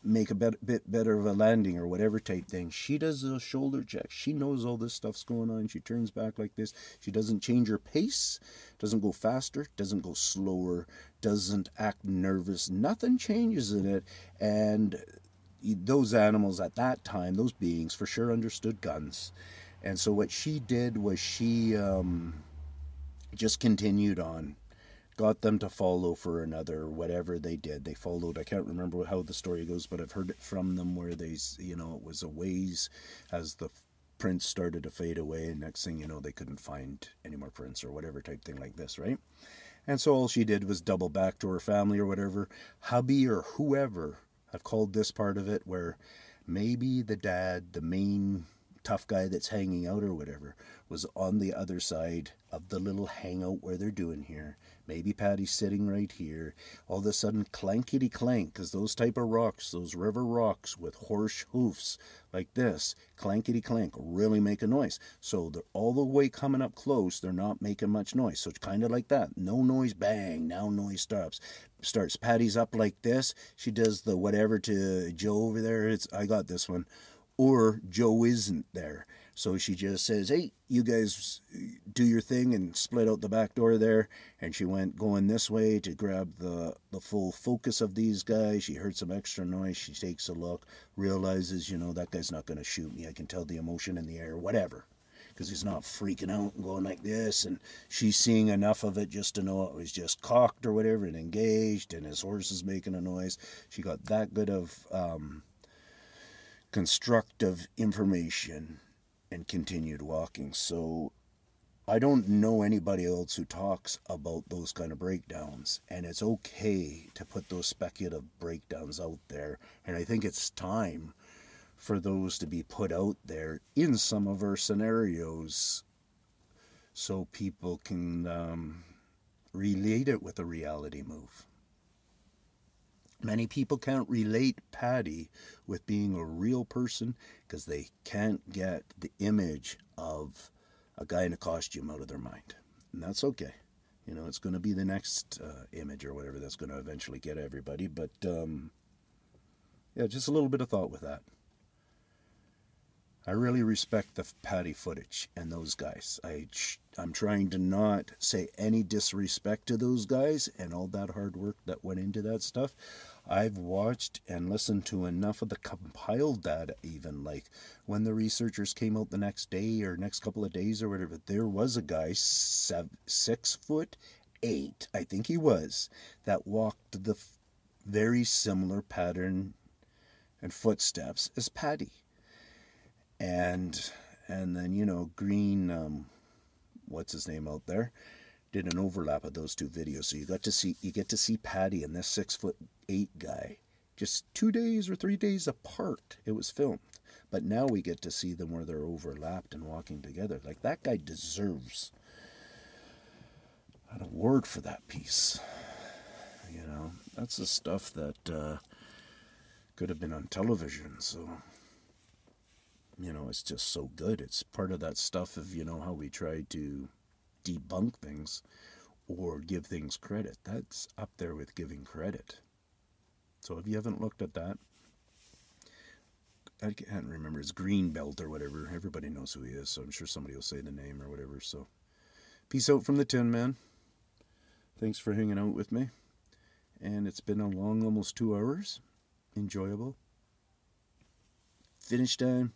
make a bit better of a landing or whatever type thing. She does a shoulder check. She knows all this stuff's going on. She turns back like this. She doesn't change her pace. Doesn't go faster. Doesn't go slower. Doesn't act nervous. Nothing changes in it. And those animals at that time, those beings for sure understood guns. And so what she did was she just continued on, got them to follow for another, whatever they did. They followed, I can't remember how the story goes, but I've heard it from them where they, it was a ways as the prints started to fade away, and next thing you know, they couldn't find any more prints or whatever type thing like this, right? And so all she did was double back to her family or whatever, hubby or whoever. I've called this part of it where maybe the dad, the main tough guy that's hanging out or whatever was on the other side of the little hangout where they're doing here. Maybe Patty's sitting right here. All of a sudden, clankety clank, because those type of rocks, those river rocks with horse hoofs like this, clankety clank, really make a noise. So they're all the way coming up close, they're not making much noise. So it's kind of like that. No noise, bang, now noise stops. Patty's up like this. She does the whatever to Joe over there. I got this one. Or Joe isn't there. So she just says, hey, you guys do your thing, and split out the back door there. And she went going this way to grab the full focus of these guys. She heard some extra noise. She takes a look, realizes, that guy's not going to shoot me. I can tell the emotion in the air, whatever. Because he's not freaking out and going like this. And she's seeing enough of it just to know it was just cocked or whatever and engaged, and his horse is making a noise. She got that good of constructive information and continued walking. So I don't know anybody else who talks about those kind of breakdowns, and it's okay to put those speculative breakdowns out there, and I think it's time for those to be put out there in some of our scenarios so people can relate it with a reality move. Many people can't relate Patty with being a real person because they can't get the image of a guy in a costume out of their mind. And that's okay. It's going to be the next image or whatever that's going to eventually get everybody. But, yeah, just a little bit of thought with that. I really respect the Patty footage and those guys. I'm trying to not say any disrespect to those guys and all that hard work that went into that stuff. I've watched and listened to enough of the compiled data, even like when the researchers came out the next day or next couple of days or whatever, there was a guy 6'8", I think he was, that walked the very similar pattern and footsteps as Patty. And then, Green, what's his name out there, did an overlap of those two videos. So you get to see Patty and this 6'8" guy just 2 days or 3 days apart. It was filmed. But now we get to see them where they're overlapped and walking together. Like, that guy deserves an award for that piece. That's the stuff that could have been on television. So it's just so good. It's part of that stuff of, how we try to debunk things or give things credit. That's up there with giving credit. So if you haven't looked at that, I can't remember, it's Greenbelt or whatever. Everybody knows who he is, so I'm sure somebody will say the name or whatever. So peace out from the Tinman. Thanks for hanging out with me. And it's been a long, almost 2 hours. Enjoyable. Finish time.